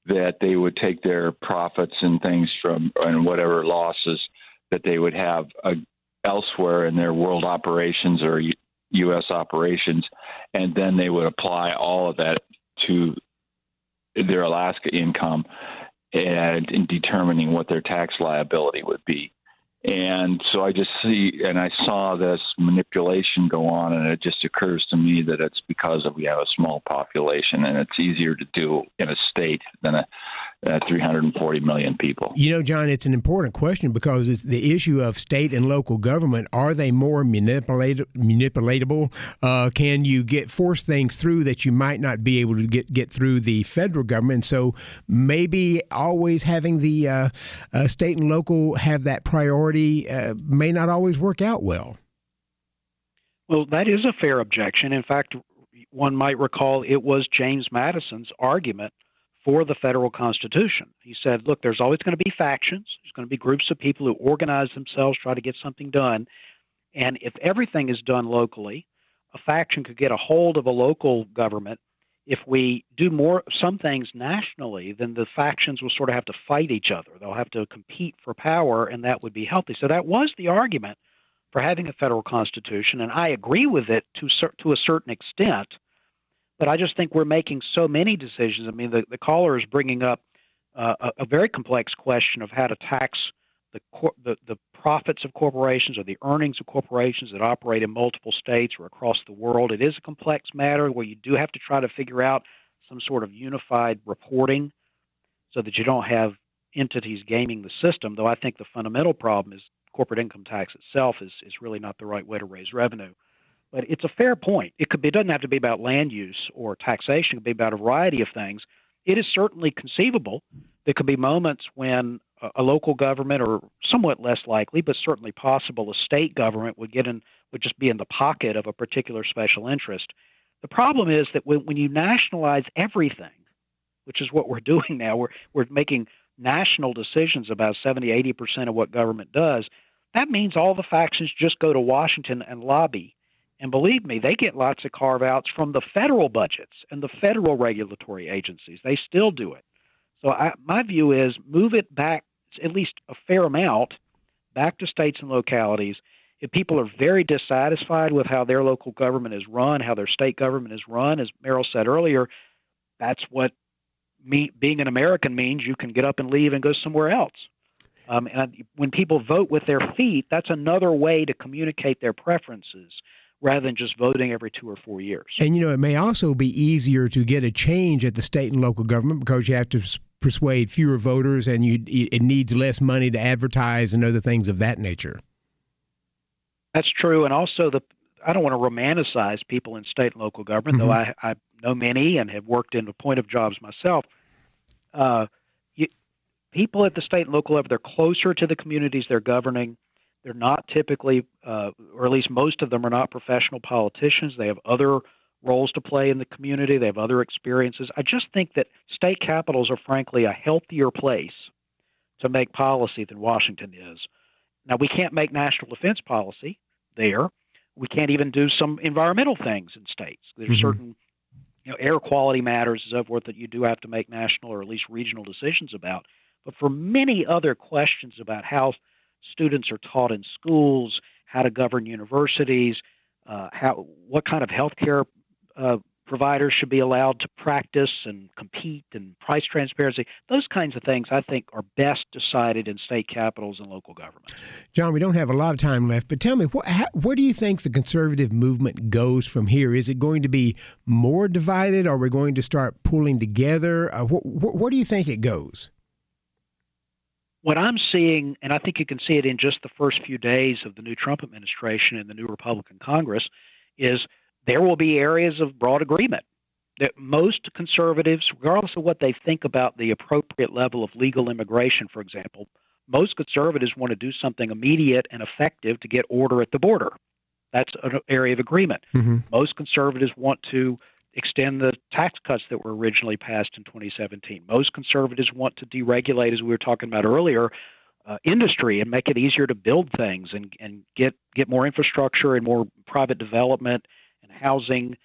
that they would take their profits and things and whatever losses that they would have elsewhere in their world operations or U.S. operations, and then they would apply all of that to their Alaska income and in determining what their tax liability would be. And so I saw this manipulation go on, and it just occurs to me that it's because we have a small population, and it's easier to do in a state than a 340 million people. You know, John, it's an important question because it's the issue of state and local government. Are they more manipulatable? Can you force things through that you might not be able to get through the federal government? So maybe always having the state and local have that priority may not always work out well. Well, that is a fair objection. In fact, one might recall it was James Madison's argument for the federal Constitution. He said, look, there's always going to be factions. There's going to be groups of people who organize themselves, try to get something done. And if everything is done locally, a faction could get a hold of a local government. If we do some things nationally, then the factions will sort of have to fight each other. They'll have to compete for power, and that would be healthy. So that was the argument for having a federal Constitution, and I agree with it to a certain extent. But I just think we're making so many decisions. I mean, the caller is bringing up a very complex question of how to tax the profits of corporations or the earnings of corporations that operate in multiple states or across the world. It is a complex matter where you do have to try to figure out some sort of unified reporting so that you don't have entities gaming the system, though I think the fundamental problem is corporate income tax itself is really not the right way to raise revenue. But it's a fair point. It doesn't have to be about land use or taxation. It could be about a variety of things. It is certainly conceivable. There could be moments when a local government, or somewhat less likely, but certainly possible, a state government would just be in the pocket of a particular special interest. The problem is that when you nationalize everything, which is what we're doing now, we're making national decisions about 70-80% of what government does. That means all the factions just go to Washington and lobby. And believe me, they get lots of carve-outs from the federal budgets and the federal regulatory agencies. They still do it. So my view is move it back, at least a fair amount, back to states and localities. If people are very dissatisfied with how their local government is run, how their state government is run, as Merrill said earlier, that's what being an American means. You can get up and leave and go somewhere else. And when people vote with their feet, that's another way to communicate their preferences, rather than just voting every 2 or 4 years. And, you know, it may also be easier to get a change at the state and local government because you have to persuade fewer voters, and it needs less money to advertise and other things of that nature. That's true. And also, I don't want to romanticize people in state and local government, though I know many and have worked in appointive jobs myself. People at the state and local level, they're closer to the communities they're governing. They're not typically, or at least most of them are not professional politicians. They have other roles to play in the community. They have other experiences. I just think that state capitals are, frankly, a healthier place to make policy than Washington is. Now, we can't make national defense policy there. We can't even do some environmental things in states. There's certain air quality matters and so forth that you do have to make national or at least regional decisions about. But for many other questions about how students are taught in schools, how to govern universities, what kind of health care providers should be allowed to practice and compete, and price transparency, those kinds of things I think are best decided in state capitals and local governments. John, we don't have a lot of time left, but tell me, where do you think the conservative movement goes from here? Is it going to be more divided? Or are we going to start pulling together? Where do you think it goes? What I'm seeing, and I think you can see it in just the first few days of the new Trump administration and the new Republican Congress, is there will be areas of broad agreement that most conservatives, regardless of what they think about the appropriate level of legal immigration, for example, most conservatives want to do something immediate and effective to get order at the border. That's an area of agreement. Most conservatives want to extend the tax cuts that were originally passed in 2017. Most conservatives want to deregulate, as we were talking about earlier, industry and make it easier to build things and get more infrastructure and more private development and housing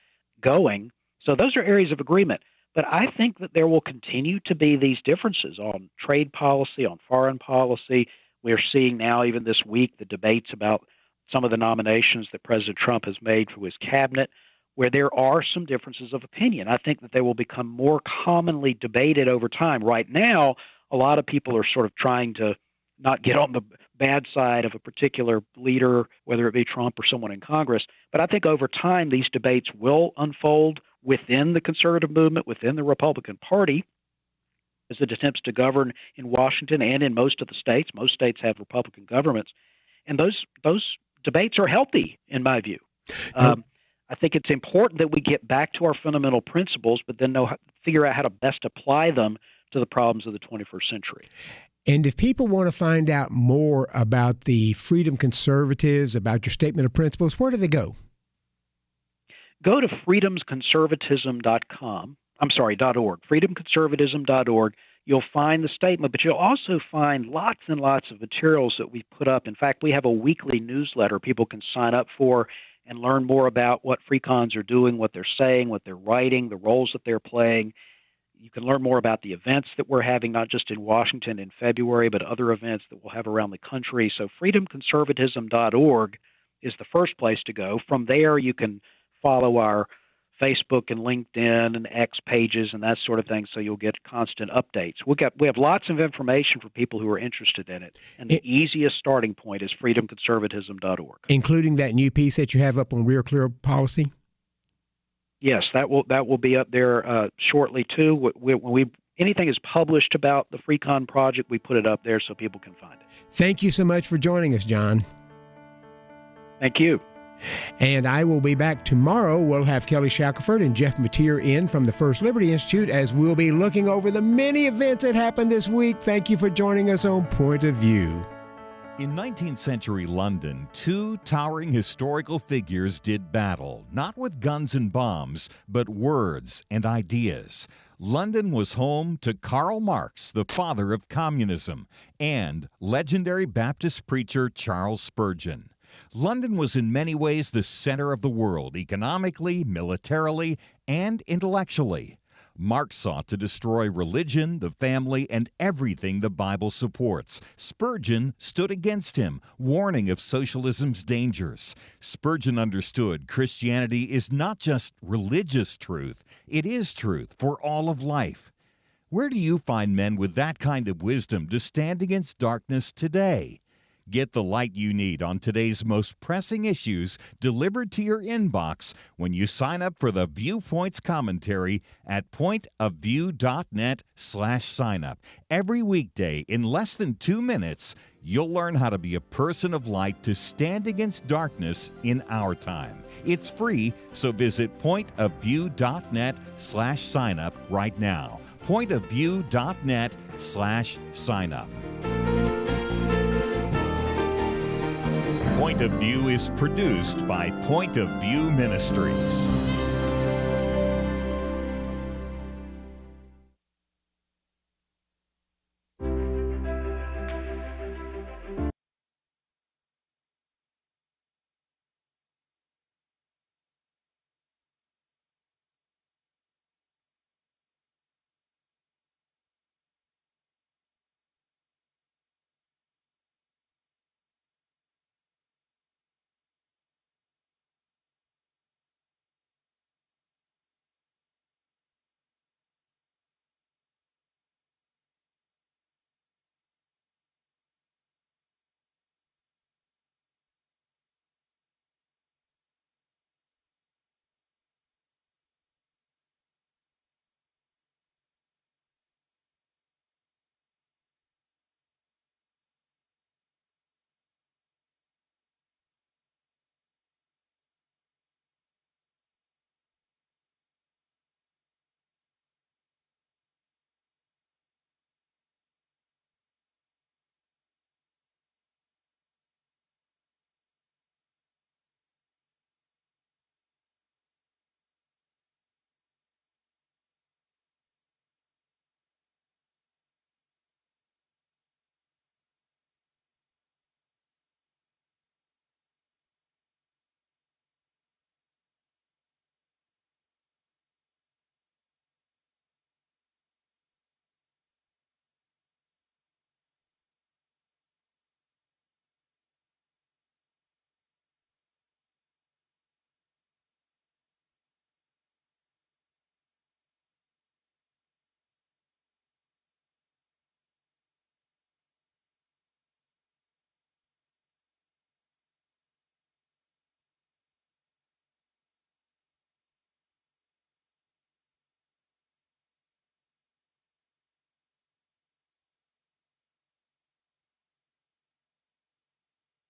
going. So those are areas of agreement. But I think that there will continue to be these differences on trade policy, on foreign policy. We're seeing now, even this week, the debates about some of the nominations that President Trump has made for his cabinet, where there are some differences of opinion. I think that they will become more commonly debated over time. Right now, a lot of people are sort of trying to not get on the bad side of a particular leader, whether it be Trump or someone in Congress. But I think over time, these debates will unfold within the conservative movement, within the Republican Party, as it attempts to govern in Washington and in most of the states. Most states have Republican governments. And those debates are healthy, in my view. I think it's important that we get back to our fundamental principles, but then figure out how to best apply them to the problems of the 21st century. And if people want to find out more about the Freedom Conservatives, about your statement of principles, where do they go? Go to freedomconservatism.com. .org, freedomconservatism.org. You'll find the statement, but you'll also find lots and lots of materials that we put up. In fact, we have a weekly newsletter people can sign up for and learn more about what free cons are doing, what they're saying, what they're writing, the roles that they're playing. You can learn more about the events that we're having, not just in Washington in February, but other events that we'll have around the country. So freedomconservatism.org is the first place to go. From there, you can follow our Facebook and LinkedIn and X pages and that sort of thing, so you'll get constant updates. We have lots of information for people who are interested in it, and the easiest starting point is freedomconservatism.org. Including that new piece that you have up on Real Clear Policy? Yes, that will be up there shortly too. When anything is published about the FreeCon project, we put it up there so people can find it. Thank you so much for joining us, John. Thank you. And I will be back tomorrow. We'll have Kelly Shackelford and Jeff Mateer in from the First Liberty Institute as we'll be looking over the many events that happened this week. Thank you for joining us on Point of View. In 19th century London, two towering historical figures did battle, not with guns and bombs, but words and ideas. London was home to Karl Marx, the father of communism, and legendary Baptist preacher Charles Spurgeon. London was in many ways the center of the world, economically, militarily, and intellectually. Marx sought to destroy religion, the family, and everything the Bible supports. Spurgeon stood against him, warning of socialism's dangers. Spurgeon understood Christianity is not just religious truth, it is truth for all of life. Where do you find men with that kind of wisdom to stand against darkness today? Get the light you need on today's most pressing issues delivered to your inbox when you sign up for the Viewpoints commentary at pointofview.net/signup. Every weekday, in less than 2 minutes, you'll learn how to be a person of light to stand against darkness in our time. It's free, so visit pointofview.net/signup right now. pointofview.net/signup. Point of View is produced by Point of View Ministries.